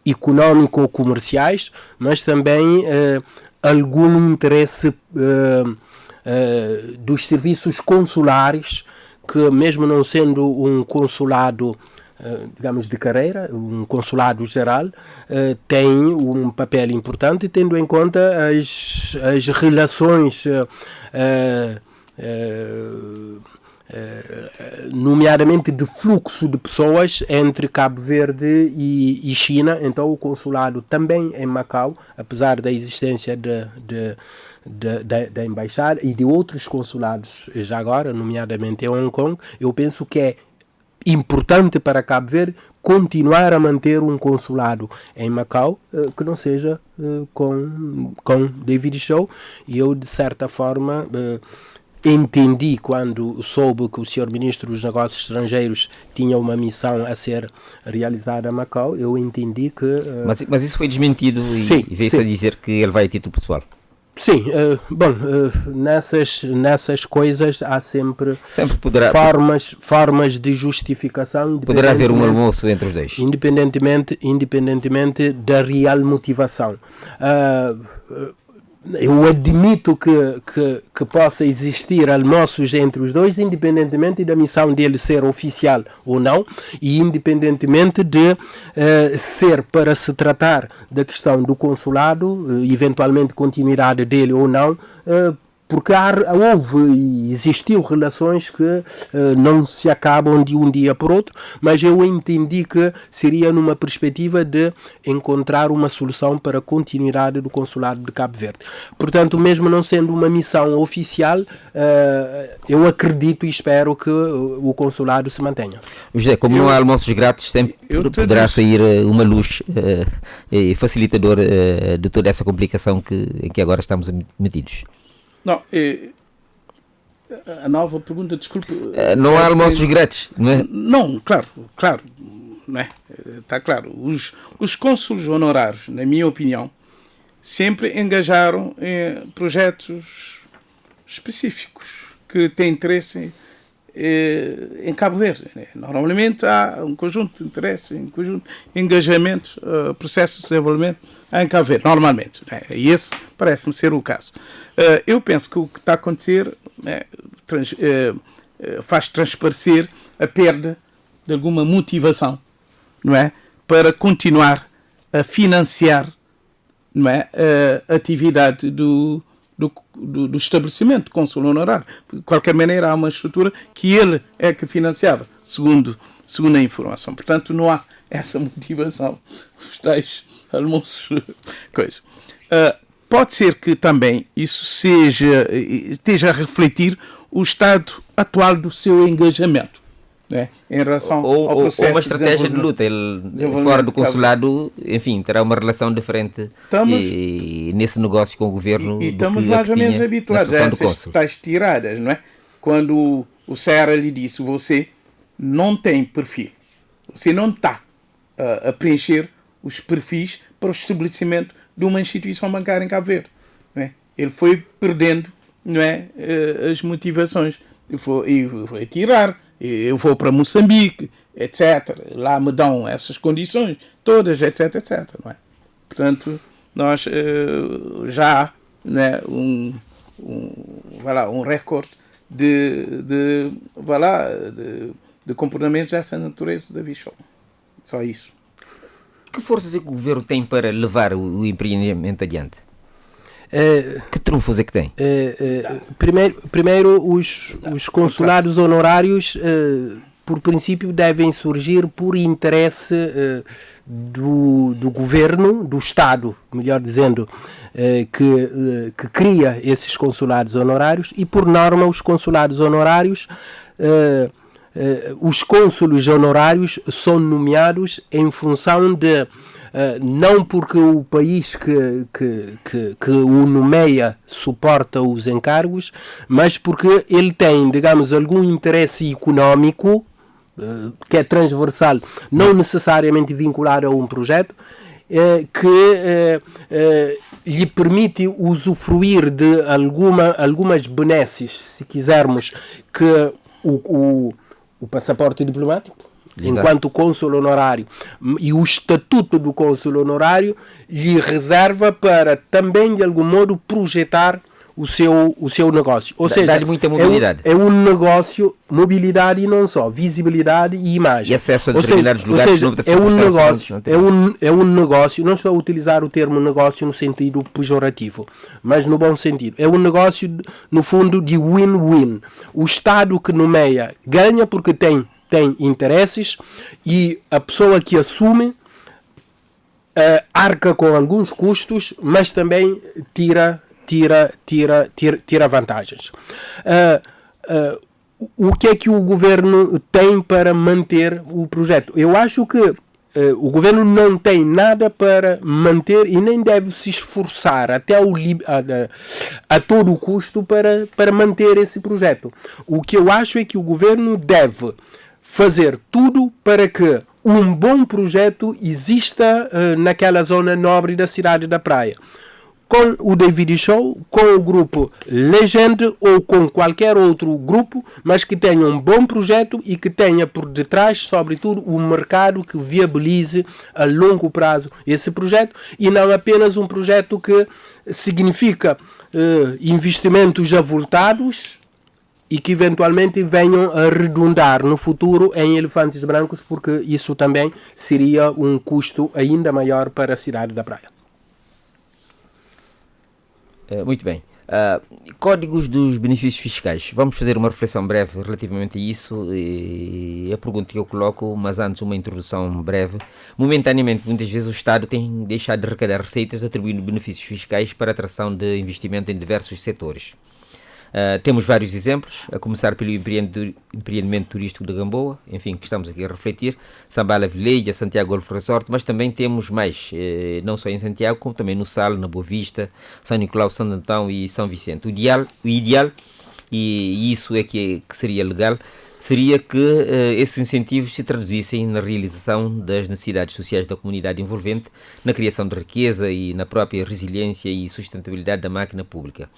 económico-comerciais, mas também algum interesse dos serviços consulares, que mesmo não sendo um consulado, digamos, de carreira, um consulado geral, tem um papel importante, tendo em conta as relações, nomeadamente de fluxo de pessoas entre Cabo Verde e China. Então o consulado também em Macau, apesar da existência da embaixada e de outros consulados já agora, nomeadamente em Hong Kong, eu penso que é importante para Cabo Verde continuar a manter um consulado em Macau que não seja com David Show. E eu, de certa forma, entendi, quando soube que o Sr. Ministro dos Negócios Estrangeiros tinha uma missão a ser realizada a Macau, eu entendi que... Mas isso foi desmentido e veio-se a dizer que ele vai a título pessoal. Sim, nessas coisas há sempre poderá, formas de justificação. Poderá haver um almoço entre os dois. Independentemente da real motivação. Eu admito que possa existir almoços entre os dois, independentemente da missão dele ser oficial ou não, e independentemente de ser para se tratar da questão do consulado, eventualmente continuidade dele ou não, porque houve e existiu relações que não se acabam de um dia para outro, mas eu entendi que seria numa perspectiva de encontrar uma solução para a continuidade do consulado de Cabo Verde. Portanto, mesmo não sendo uma missão oficial, eu acredito e espero que o consulado se mantenha. José, como não há almoços grátis, sempre poderá sair uma luz facilitador de toda essa complicação em que agora estamos metidos. Não, a nova pergunta, desculpe. Não há almoços grátis, não é? Não, claro, não é? Está claro. Os cônsules honorários, na minha opinião, sempre engajaram em projetos específicos que têm interesse em Cabo Verde. Né? Normalmente há um conjunto de interesses, um conjunto de engajamentos, processos de desenvolvimento em Cabo Verde, normalmente. Né? E esse parece-me ser o caso. Eu penso que o que está a acontecer faz transparecer a perda de alguma motivação, não é? Para continuar a financiar, não é? A atividade do estabelecimento cônsul honorário. De qualquer maneira, há uma estrutura que ele é que financiava, segundo a informação. Portanto, não há essa motivação. Os tais almoços, coisa. Pode ser que também isso esteja a refletir o estado atual do seu engajamento, né? Em relação ao processo ou uma estratégia de luta. Ele, fora do consulado, enfim, terá uma relação diferente nesse negócio com o governo. E estamos mais ou menos habituados a essas tais tiradas, não é? Quando o Serra lhe disse: você não tem perfil, você não está a preencher os perfis para o estabelecimento de uma instituição bancária em Cabo Verde. Não é? Ele foi perdendo, não é, as motivações. E foi tirar. Eu vou para Moçambique, etc. Lá me dão essas condições todas, etc, etc. Não é? Portanto, nós já há, não é, um recorde de comportamentos dessa natureza da Vichol. Só isso. Que forças é que o governo tem para levar o empreendimento adiante? Que trunfos é que tem? Primeiro os consulados honorários, por princípio, devem surgir por interesse do governo, do Estado, melhor dizendo, que cria esses consulados honorários, e por norma os consulados honorários, os cônsules honorários são nomeados em função de não porque o país que o nomeia suporta os encargos, mas porque ele tem, digamos, algum interesse económico que é transversal, não necessariamente vinculado a um projeto, que lhe permite usufruir de algumas benesses, se quisermos, que o passaporte diplomático, enquanto cônsul honorário, e o estatuto do cônsul honorário lhe reserva para também, de algum modo, projetar o seu negócio. Ou seja, dá-lhe muita mobilidade. É um negócio, mobilidade e não só, visibilidade e imagem. E acesso a determinados lugares. É um negócio, não estou a utilizar o termo negócio no sentido pejorativo, mas no bom sentido. É um negócio, no fundo, de win-win. O Estado que nomeia ganha porque tem interesses, e a pessoa que assume arca com alguns custos, mas também tira vantagens. O que é que o governo tem para manter o projeto? Eu acho que o governo não tem nada para manter e nem deve se esforçar até a todo custo para manter esse projeto. O que eu acho é que o governo deve fazer tudo para que um bom projeto exista naquela zona nobre da cidade da Praia. com o David Show, com o grupo Legend ou com qualquer outro grupo, mas que tenha um bom projeto e que tenha por detrás, sobretudo, um mercado que viabilize a longo prazo esse projeto e não apenas um projeto que significa investimentos avultados e que eventualmente venham a redundar no futuro em elefantes brancos, porque isso também seria um custo ainda maior para a cidade da Praia. Muito bem. Códigos dos benefícios fiscais. Vamos fazer uma reflexão breve relativamente a isso. E a pergunta que eu coloco, mas antes uma introdução breve. Momentaneamente, muitas vezes o Estado tem deixado de arrecadar receitas atribuindo benefícios fiscais para a atração de investimento em diversos setores. Temos vários exemplos, a começar pelo empreendimento turístico de Gamboa, enfim, que estamos aqui a refletir, Sambala Village, Santiago Golf Resort, mas também temos mais, não só em Santiago, como também no Sal, na Boa Vista, São Nicolau, Santo Antão e São Vicente. O ideal, e isso é que seria legal, seria que esses incentivos se traduzissem na realização das necessidades sociais da comunidade envolvente, na criação de riqueza e na própria resiliência e sustentabilidade da máquina pública.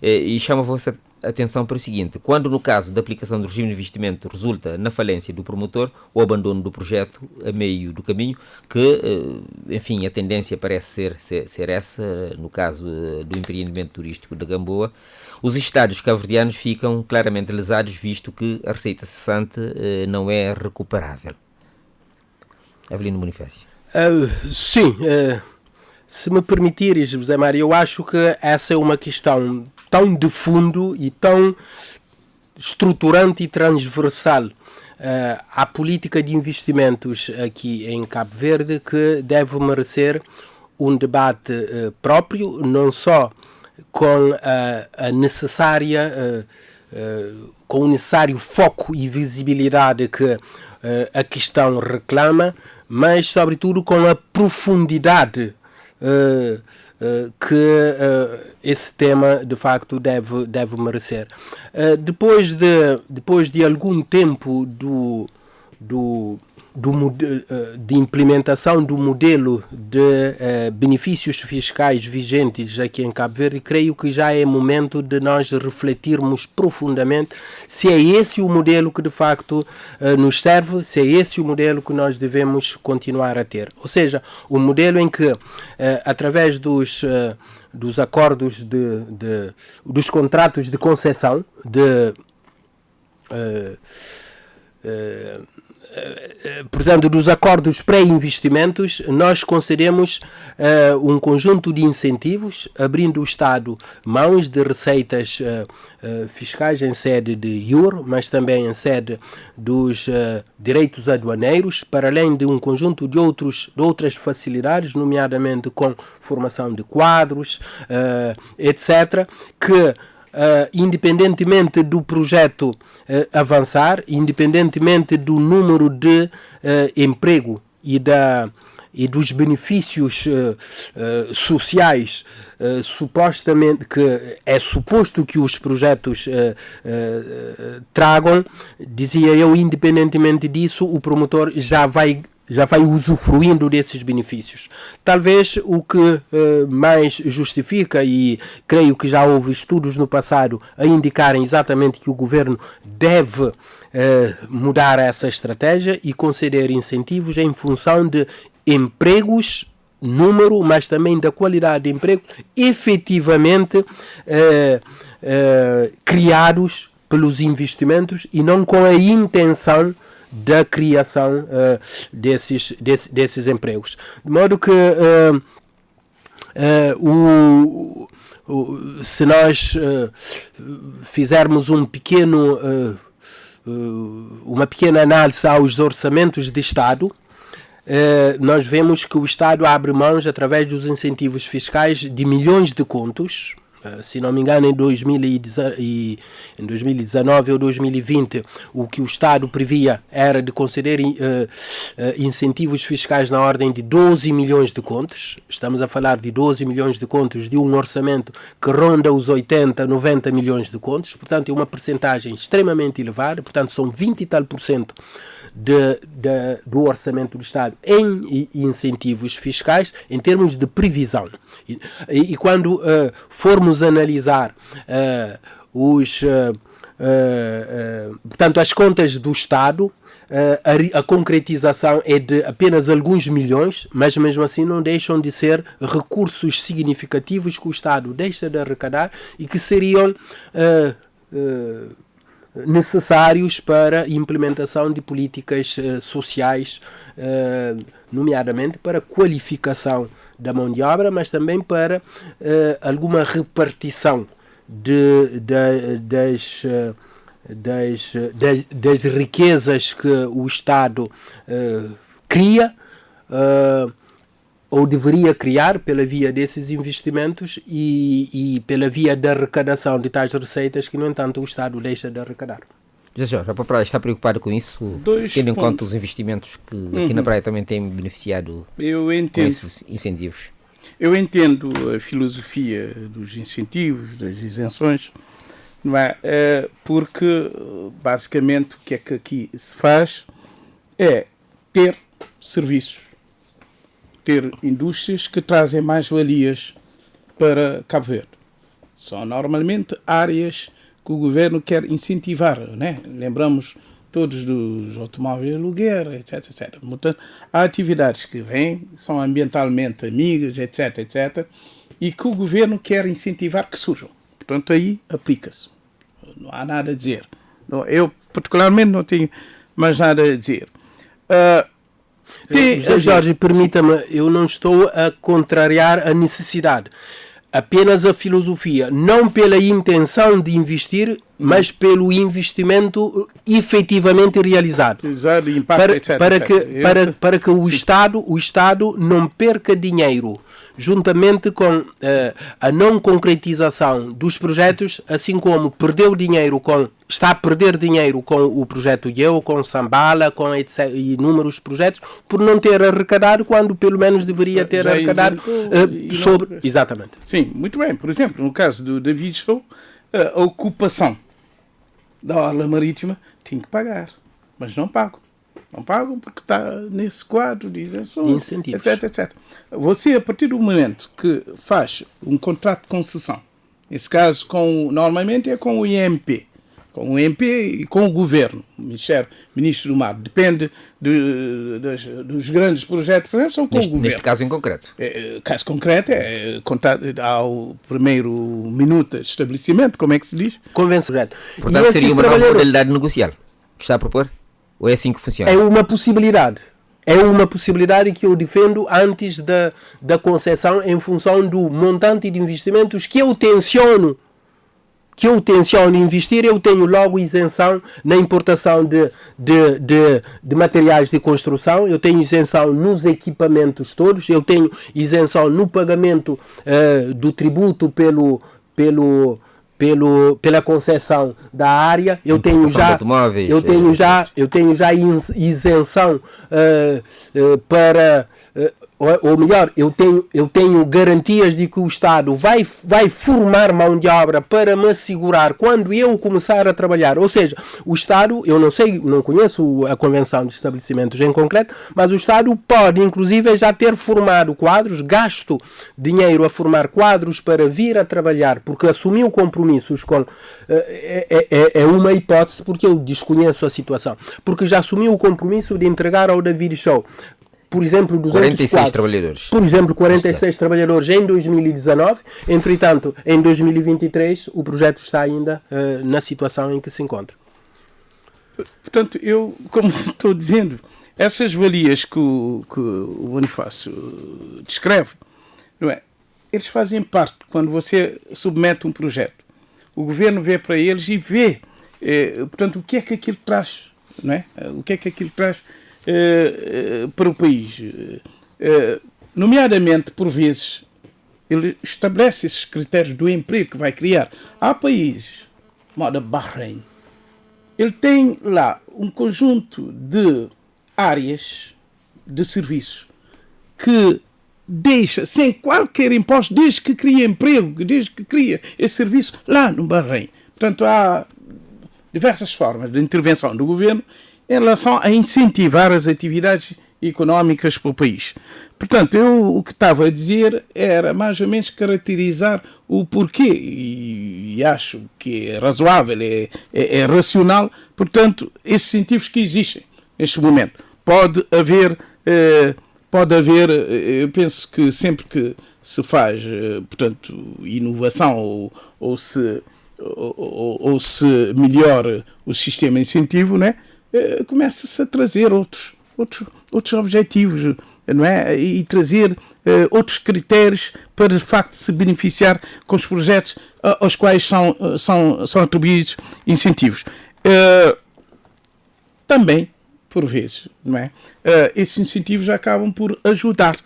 E chamo a vossa atenção para o seguinte: quando no caso da aplicação do regime de investimento resulta na falência do promotor ou abandono do projeto a meio do caminho, que, enfim, a tendência parece ser essa, no caso do empreendimento turístico de Gamboa, os estados cabo-verdianos ficam claramente lesados, visto que a receita cessante não é recuperável. Avelino Bonifácio. Sim, se me permitires, José Mário, eu acho que essa é uma questão tão de fundo e tão estruturante e transversal à política de investimentos aqui em Cabo Verde, que deve merecer um debate próprio, não só com a necessária, com o necessário foco e visibilidade que a questão reclama, mas sobretudo com a profundidade que esse tema de facto deve merecer. Depois de algum tempo de implementação do modelo de benefícios fiscais vigentes aqui em Cabo Verde, creio que já é momento de nós refletirmos profundamente se é esse o modelo que de facto nos serve, se é esse o modelo que nós devemos continuar a ter. Ou seja, o modelo em que, através dos acordos dos contratos de concessão portanto, dos acordos pré-investimentos, nós concedemos um conjunto de incentivos, abrindo o Estado mãos de receitas fiscais em sede de IUR, mas também em sede dos direitos aduaneiros, para além de um conjunto de outras facilidades, nomeadamente com formação de quadros, etc., que independentemente do projeto avançar, independentemente do número de emprego e dos benefícios sociais supostamente que é suposto que os projetos tragam, dizia eu, independentemente disso, o promotor já vai usufruindo desses benefícios. Talvez o que mais justifica, e creio que já houve estudos no passado a indicarem exatamente que o governo deve mudar essa estratégia e conceder incentivos em função de empregos, número, mas também da qualidade de emprego efetivamente criados pelos investimentos e não com a intenção da criação desses empregos. De modo que se nós fizermos uma pequena análise aos orçamentos de Estado, nós vemos que o Estado abre mãos, através dos incentivos fiscais, de milhões de contos. Se não me engano, em 2019 ou 2020, o que o Estado previa era de conceder incentivos fiscais na ordem de 12 milhões de contos. Estamos a falar de 12 milhões de contos de um orçamento que ronda os 80, 90 milhões de contos. Portanto, é uma percentagem extremamente elevada. Portanto, são 20 e tal % do orçamento do Estado em incentivos fiscais, em termos de previsão. E quando formos analisar portanto, as contas do Estado, a concretização é de apenas alguns milhões, mas mesmo assim não deixam de ser recursos significativos que o Estado deixa de arrecadar e que seriam necessários para a implementação de políticas sociais, nomeadamente para a qualificação da mão de obra, mas também para alguma repartição das riquezas que o Estado cria ou deveria criar pela via desses investimentos e pela via da arrecadação de tais receitas que, no entanto, o Estado deixa de arrecadar. Já para estar preocupado com isso, tendo em conta os investimentos que aqui na praia também têm beneficiado com esses incentivos? Eu entendo a filosofia dos incentivos, das isenções, não é? Porque basicamente o que é que aqui se faz é ter serviços, ter indústrias que trazem mais-valias para Cabo Verde. São normalmente áreas que o governo quer incentivar, né? Lembramos todos dos automóveis de aluguer, etc, etc. Portanto, há atividades que vêm, são ambientalmente amigas, etc, etc, e que o governo quer incentivar que surjam. Portanto, aí aplica-se. Não há nada a dizer. Eu, particularmente, não tenho mais nada a dizer. Jorge, permita-me, eu não estou a contrariar a necessidade. Apenas a filosofia, não pela intenção de investir, mas pelo investimento efetivamente realizado. Exato, impacto, etc. Para que o Estado não perca dinheiro, juntamente com a não concretização dos projetos, assim como está a perder dinheiro com o projeto Eu, com Sambala, com etc, inúmeros projetos, por não ter arrecadado quando pelo menos deveria ter arrecadado sobre... Exatamente. Sim, muito bem. Por exemplo, no caso do David Show, a ocupação da orla marítima tem que pagar, mas não pagam. Não pagam porque está nesse quadro de isenções, etc, etc. Você, a partir do momento que faz um contrato de concessão, nesse caso normalmente é com o IMP, e com o governo, o Ministro do Mar, depende dos grandes projetos, por exemplo, são com o governo. Neste caso em concreto? Caso concreto é ao primeiro minuto de estabelecimento, como é que se diz? Convenção. Portanto, seria uma nova modalidade negocial que está a propor? Ou é assim que funciona? É uma possibilidade. É uma possibilidade que eu defendo antes da concessão em função do montante de investimentos que eu tenciono investir. Eu tenho logo isenção na importação de materiais de construção, eu tenho isenção nos equipamentos todos, eu tenho isenção no pagamento do tributo pela concessão da área, eu tenho já isenção para ou melhor, eu tenho garantias de que o Estado vai formar mão de obra para me assegurar quando eu começar a trabalhar. Ou seja, o Estado, eu não conheço a Convenção de Estabelecimentos em concreto, mas o Estado pode, inclusive, já ter formado quadros, gasto dinheiro a formar quadros para vir a trabalhar, porque assumiu compromissos com... É uma hipótese, porque eu desconheço a situação. Porque já assumiu o compromisso de entregar ao David Show, por exemplo, 46 trabalhadores. Por exemplo, 46 trabalhadores em 2019. Entretanto, em 2023, o projeto está ainda na situação em que se encontra. Portanto, eu, como estou dizendo, essas valias que o Bonifácio descreve, não é? Eles fazem parte, quando você submete um projeto, o governo vê para eles e vê, portanto, o que é que aquilo traz, não é? O que é que aquilo traz para o país. Nomeadamente, por vezes, ele estabelece esses critérios do emprego que vai criar. Há países, como o Bahrein, ele tem lá um conjunto de áreas de serviços que deixa sem qualquer imposto, desde que cria emprego, desde que cria esse serviço lá no Bahrein. Portanto, há diversas formas de intervenção do governo em relação a incentivar as atividades económicas para o país. Portanto, o que estava a dizer era mais ou menos caracterizar o porquê, e acho que é razoável, é racional, portanto, esses incentivos que existem neste momento. Pode haver, eu penso que sempre que se faz, portanto, inovação ou se melhora o sistema incentivo, né, começa-se a trazer outros objetivos, não é? E trazer outros critérios para, de facto, se beneficiar com os projetos aos quais são atribuídos incentivos. Também, por vezes, não é? Esses incentivos acabam por ajudar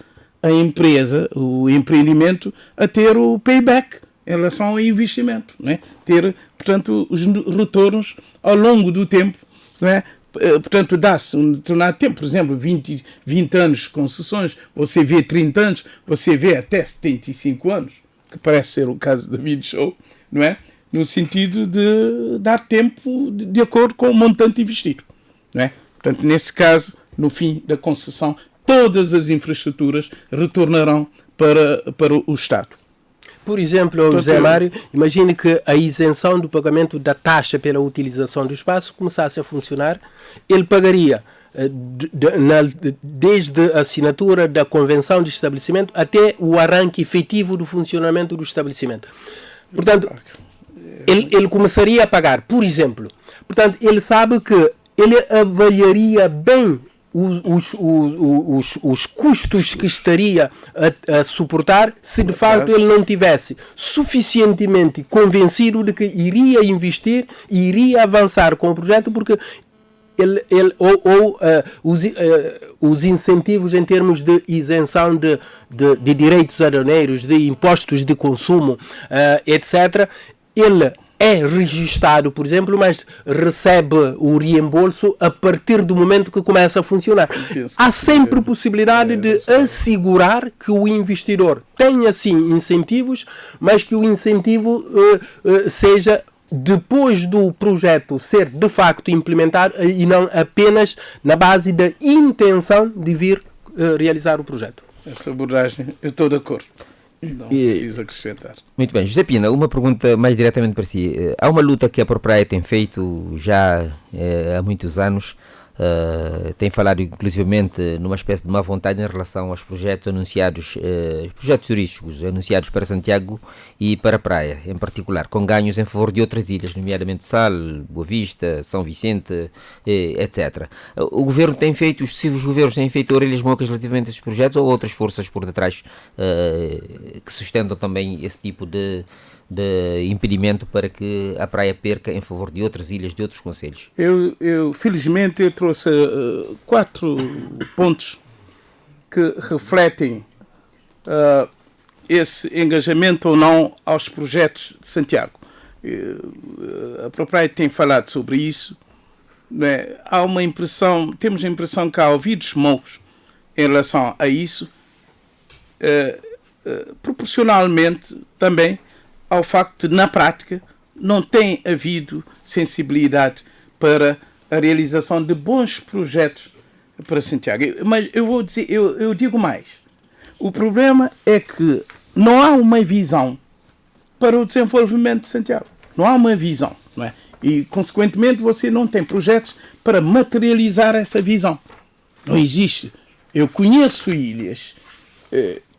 a empresa, o empreendimento, a ter o payback em relação ao investimento, não é? Ter, portanto, os retornos ao longo do tempo, não é? Portanto, dá-se um determinado tempo, por exemplo, 20 anos de concessões, você vê 30 anos, você vê até 75 anos, que parece ser o caso da Video Show, não é? No sentido de dar tempo de acordo com o montante investido, não é? Portanto, nesse caso, no fim da concessão, todas as infraestruturas retornarão para o Estado. Por exemplo, José Mário, imagine que a isenção do pagamento da taxa pela utilização do espaço começasse a funcionar. Ele pagaria desde a assinatura da convenção de estabelecimento até o arranque efetivo do funcionamento do estabelecimento. Portanto, ele começaria a pagar, por exemplo. Portanto, ele sabe que ele avaliaria bem os custos que estaria a suportar se de facto ele não tivesse suficientemente convencido de que iria investir e iria avançar com o projeto, porque os incentivos em termos de isenção de direitos aduaneiros, de impostos de consumo, etc., ele é registado, por exemplo, mas recebe o reembolso a partir do momento que começa a funcionar. Há sempre possibilidade de assegurar que o investidor tenha, sim, incentivos, mas que o incentivo seja depois do projeto ser, de facto, implementado e não apenas na base da intenção de vir realizar o projeto. Essa abordagem, eu estou de acordo. Não preciso acrescentar. Muito bem. José Pina, uma pergunta mais diretamente para si. Há uma luta que a ProPraia tem feito já há muitos anos, tem falado inclusivamente numa espécie de má vontade em relação aos projetos anunciados, projetos turísticos anunciados para Santiago e para a praia, em particular, com ganhos em favor de outras ilhas, nomeadamente Sal, Boa Vista, São Vicente, etc. O governo tem feito, os sucessivos governos têm feito orelhas mocas relativamente a esses projetos, ou outras forças por detrás que sustentam também esse tipo de impedimento para que a praia perca em favor de outras ilhas, de outros concelhos? Felizmente, eu trouxe 4 pontos que refletem esse engajamento ou não aos projetos de Santiago. A ProPraia tem falado sobre isso. Né? Temos a impressão que há ouvidos moucos em relação a isso, proporcionalmente também ao facto de, na prática, não tem havido sensibilidade para a realização de bons projetos para Santiago. Mas eu digo mais. O problema é que não há uma visão para o desenvolvimento de Santiago. Não há uma visão, não é? E, consequentemente, você não tem projetos para materializar essa visão. Não existe. Eu conheço ilhas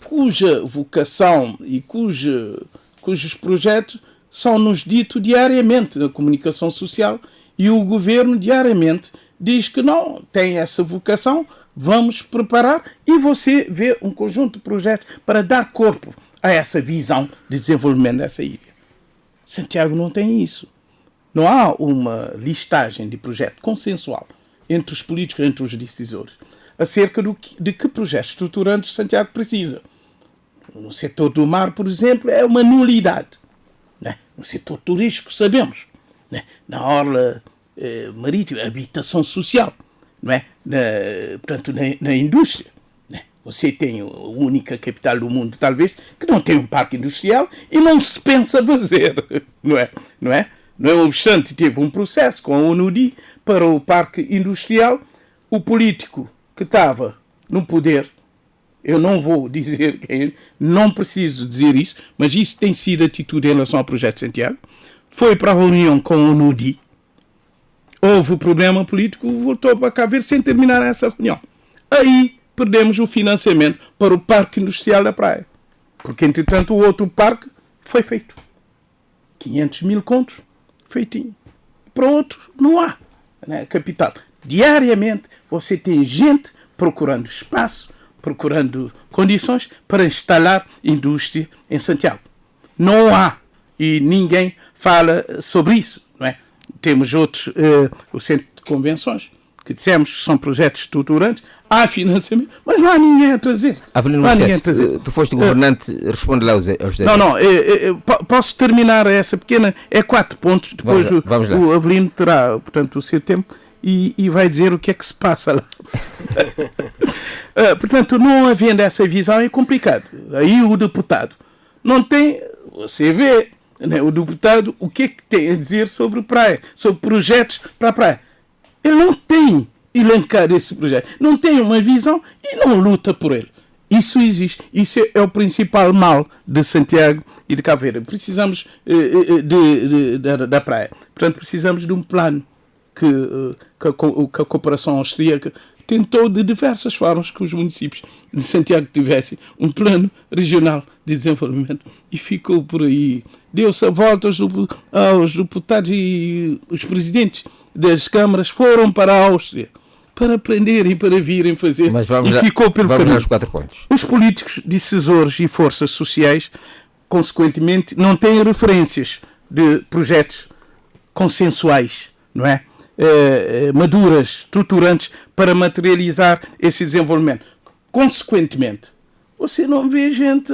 cuja vocação e cujos projetos são-nos ditos diariamente na comunicação social, e o governo diariamente diz que não tem essa vocação, vamos preparar, e você vê um conjunto de projetos para dar corpo a essa visão de desenvolvimento dessa ilha. Santiago não tem isso. Não há uma listagem de projeto consensual entre os políticos, entre os decisores, acerca de que projetos estruturantes Santiago precisa. No setor do mar, por exemplo, é uma nulidade. Né? No setor turístico, sabemos. Né? Na orla marítima, habitação social. Não é? Portanto, na indústria. Né? Você tem a única capital do mundo, talvez, que não tem um parque industrial e não se pensa fazer. Não é? Não obstante, teve um processo com a ONUDI para o parque industrial. O político que estava no poder, eu não vou dizer quem, não preciso dizer isso, mas isso tem sido a atitude em relação ao projeto Santiago. Foi para a reunião com a ONUDI, houve problema político, voltou para cá ver sem terminar essa reunião. Aí perdemos o financiamento para o parque industrial da praia. Porque, entretanto, o outro parque foi feito. 500 mil contos, feitinho. Para outro, não há. Na capital, diariamente, você tem gente procurando espaço, procurando condições para instalar indústria em Santiago. Não há. E ninguém fala sobre isso, não é? Temos outros, o Centro de Convenções, que dissemos que são projetos estruturantes, há financiamento, mas não há ninguém a trazer. Não há ninguém a trazer. Tu foste governante, responde lá aos Não, posso terminar essa pequena, 4 pontos, depois o Avelino terá, portanto, o seu tempo e vai dizer o que é que se passa lá. Portanto, não havendo essa visão é complicado. Aí o deputado não tem, você vê, né, o deputado, o que é que tem a dizer sobre praia, sobre projetos para a praia. Ele não tem elencado esse projeto, não tem uma visão e não luta por ele. Isso existe, isso é o principal mal de Santiago e de Cabo Verde. Precisamos da praia, portanto precisamos de um plano que a cooperação austríaca tentou de diversas formas que os municípios de Santiago tivessem um plano regional de desenvolvimento e ficou por aí. Deu-se a volta aos deputados e os presidentes das câmaras foram para a Áustria para aprenderem, para virem fazer. Mas ficou pelo caminho. Aos 4 pontos. Os políticos, decisores e forças sociais, consequentemente, não têm referências de projetos consensuais, não é? Maduras, estruturantes para materializar esse desenvolvimento. Consequentemente, você não vê gente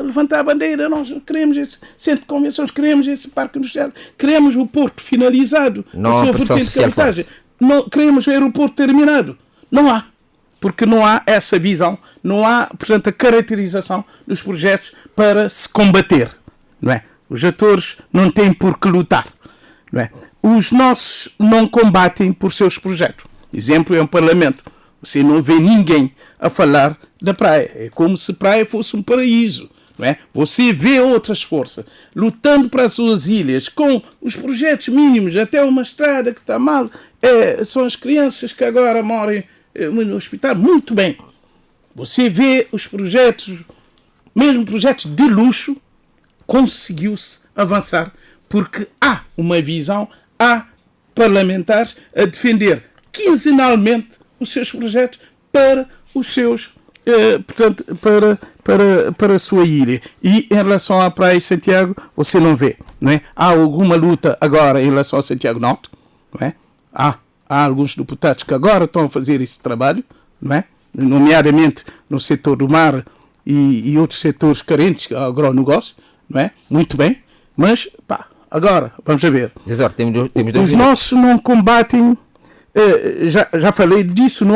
levantar a bandeira. Nós queremos esse centro de convenções, queremos esse parque industrial, queremos o porto finalizado, não há pressão social forte. Não queremos o aeroporto terminado. Não há. Porque não há essa visão, não há, portanto, a caracterização dos projetos para se combater, não é? Os atores não têm por que lutar, não é? Os nossos não combatem por seus projetos. Exemplo é um parlamento. Você não vê ninguém a falar da praia. É como se a praia fosse um paraíso, não é? Você vê outras forças lutando para as suas ilhas com os projetos mínimos, até uma estrada que está mal. São as crianças que agora moram no hospital. Muito bem. Você vê os projetos, mesmo projetos de luxo, conseguiu-se avançar porque há uma visão, há parlamentares a defender quinzenalmente os seus projetos para os seus, portanto, para a sua ilha. E em relação à Praia de Santiago, você não vê, não é? Há alguma luta agora em relação ao Santiago Norte, não é? Há alguns deputados que agora estão a fazer esse trabalho, não é? Nomeadamente no setor do mar e outros setores carentes, agronegócio, não é? Muito bem, mas, agora, vamos ver. Temos os nossos não combatem, já falei disso, não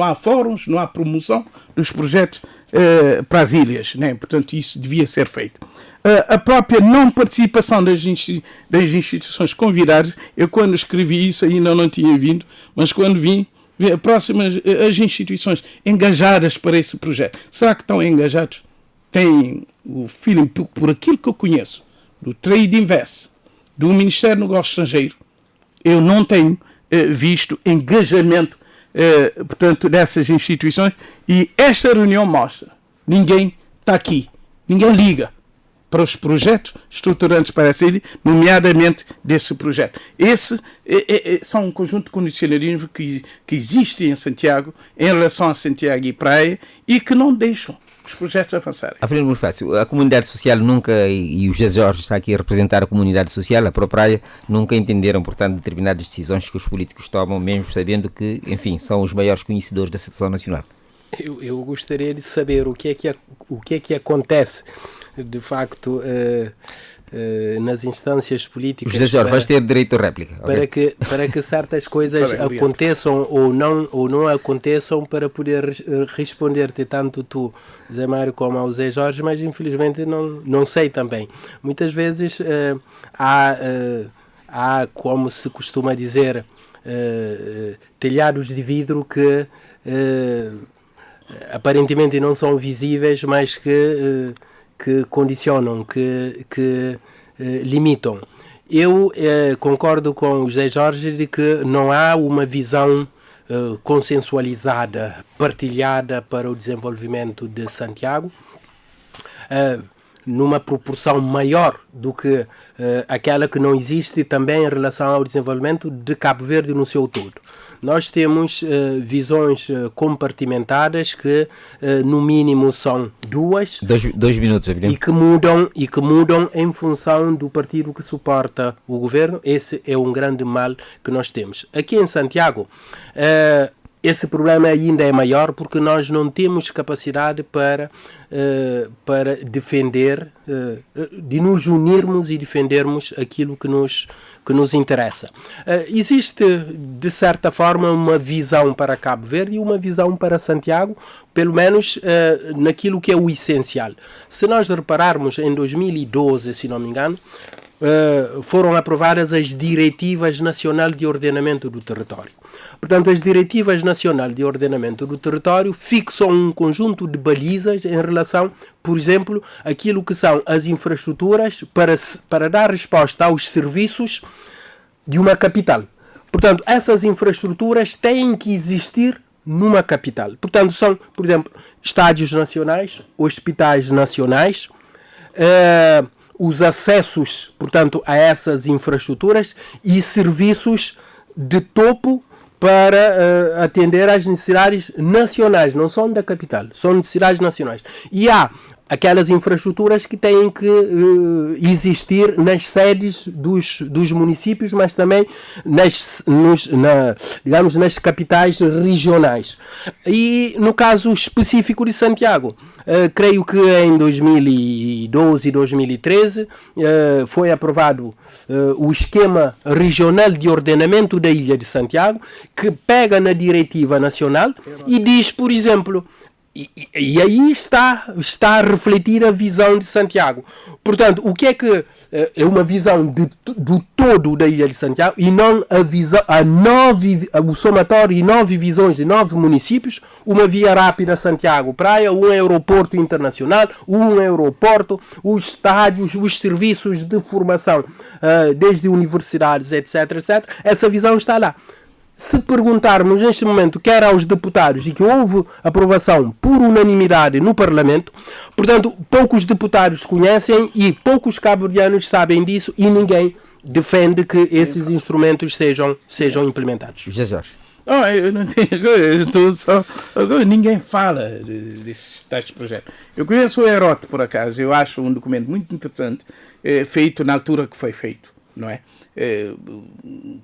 há fóruns, não há promoção dos projetos para as ilhas, né? Portanto, isso devia ser feito. A própria não participação das instituições convidadas, eu quando escrevi isso ainda não tinha vindo, mas quando vim, as instituições engajadas para esse projeto, será que estão engajados? Tem o feeling, por aquilo que eu conheço, do Trade Invest, do Ministério do Negócio Estrangeiro, eu não tenho visto engajamento, portanto, dessas instituições, e esta reunião mostra, ninguém está aqui, ninguém liga para os projetos estruturantes para essa ilha, nomeadamente desse projeto. Esse são um conjunto de condicionalismos que existem em Santiago, em relação a Santiago e praia, e que não deixam os projetos avançarem. Avelino Bonifácio, a comunidade social nunca, e o José Jorge está aqui a representar a comunidade social, a própria nunca entenderam, portanto, determinadas decisões que os políticos tomam, mesmo sabendo que, enfim, são os maiores conhecedores da situação nacional. Eu gostaria de saber o que é que acontece, de facto, nas instâncias políticas. José Jorge, vais ter direito à réplica. Para que certas coisas aconteçam ou não aconteçam, para poder responder-te tanto tu, Zé Mário, como ao Zé Jorge, mas infelizmente não sei também. Muitas vezes há há, como se costuma dizer, telhados de vidro que aparentemente não são visíveis, mas que condicionam, que limitam. Eu concordo com o José Jorge de que não há uma visão consensualizada, partilhada para o desenvolvimento de Santiago, numa proporção maior do que aquela que não existe também em relação ao desenvolvimento de Cabo Verde no seu todo. Nós temos visões compartimentadas que, no mínimo, são duas. Dois minutos, evidente. E que mudam em função do partido que suporta o governo. Esse é um grande mal que nós temos. Aqui em Santiago, esse problema ainda é maior porque nós não temos capacidade para defender, de nos unirmos e defendermos aquilo que nos interessa. Existe, de certa forma, uma visão para Cabo Verde e uma visão para Santiago, pelo menos naquilo que é o essencial. Se nós repararmos, em 2012, se não me engano, foram aprovadas as Diretivas Nacional de Ordenamento do Território. Portanto, as Diretivas Nacional de Ordenamento do Território fixam um conjunto de balizas em relação, por exemplo, àquilo que são as infraestruturas para dar resposta aos serviços de uma capital. Portanto, essas infraestruturas têm que existir numa capital. Portanto, são, por exemplo, estádios nacionais, hospitais nacionais, os acessos, portanto, a essas infraestruturas e serviços de topo para atender às necessidades nacionais, não são da capital, são necessidades nacionais. E há aquelas infraestruturas que têm que existir nas sedes dos municípios, mas também nas capitais regionais. E no caso específico de Santiago, creio que em 2012 e 2013 foi aprovado o esquema regional de ordenamento da Ilha de Santiago, que pega na diretiva nacional e diz, por exemplo, e aí está a refletir a visão de Santiago. Portanto, o que é uma visão do todo da Ilha de Santiago e não a visão, o somatório de 9 visões de 9 municípios, uma via rápida Santiago Praia, um aeroporto internacional, um aeroporto, os estádios, os serviços de formação, desde universidades, etc. Essa visão está lá. Se perguntarmos neste momento, quer aos deputados, e que houve aprovação por unanimidade no Parlamento, portanto, poucos deputados conhecem e poucos cabo-verdianos sabem disso e ninguém defende que esses instrumentos sejam implementados. José Jorge. Eu não tenho. Ninguém fala desses tais projetos. Eu conheço o EROT, por acaso. Eu acho um documento muito interessante, feito na altura que foi feito, não é?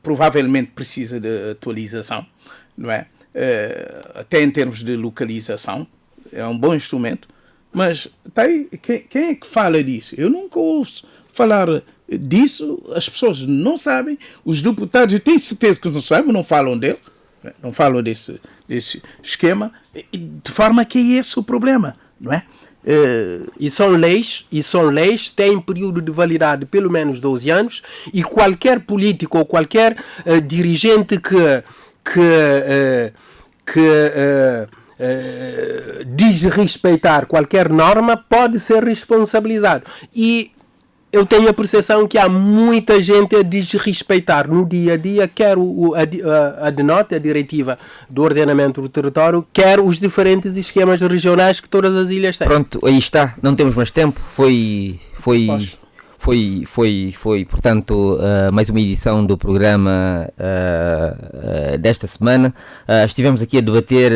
Provavelmente precisa de atualização, não é? Até em termos de localização, é um bom instrumento, mas tá aí, quem é que fala disso? Eu nunca ouço falar disso, as pessoas não sabem, os deputados, eu tenho certeza que não sabem, não falam dele, não falam desse esquema, de forma que é esse o problema, não é? E são leis, têm período de validade de pelo menos 12 anos e qualquer político ou qualquer dirigente que desrespeitar qualquer norma pode ser responsabilizado. E eu tenho a percepção que há muita gente a desrespeitar no dia a dia, quer a DENOT, a Diretiva do Ordenamento do Território, quer os diferentes esquemas regionais que todas as ilhas têm. Pronto, aí está, não temos mais tempo, foi portanto, mais uma edição do programa desta semana. Estivemos aqui a debater,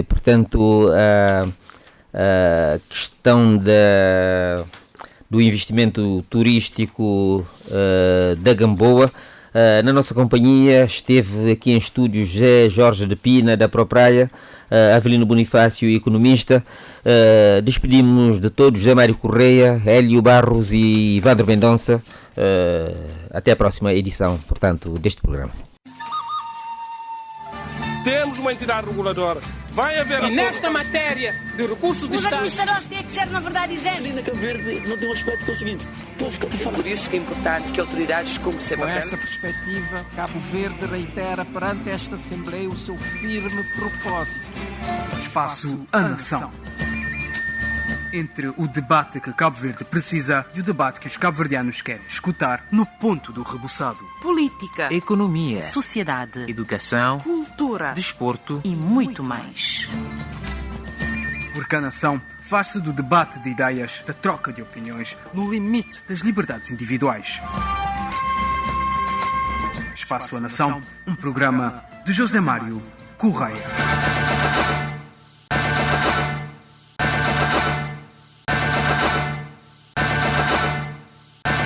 portanto, a questão do investimento turístico da Gamboa. Na nossa companhia esteve aqui em estúdio José Jorge de Pina, da ProPraia, Avelino Bonifácio, economista. Despedimos de todos José Mário Correia, Hélio Barros e Ivandro Mendonça. Até a próxima edição, portanto, deste programa. Temos uma entidade reguladora vai haver... E nesta matéria de recursos de Os Estado... administradores têm que ser, na verdade, isentos. Ali na Cabo Verde não tem um aspecto que é o seguinte: o povo fica a falar. Por isso que é importante que autoridades como Com Sebapel... essa perspectiva, Cabo Verde reitera perante esta Assembleia o seu firme propósito. Espaço A Nação. Entre o debate que Cabo Verde precisa e o debate que os cabo-verdianos querem escutar no ponto do rebuçado. Política, Economia, sociedade, educação, cultura desporto. e muito mais. Porque a nação faz-se do debate de ideias, da troca de opiniões, no limite das liberdades individuais. Espaço A Nação, um programa de José Mário Correia.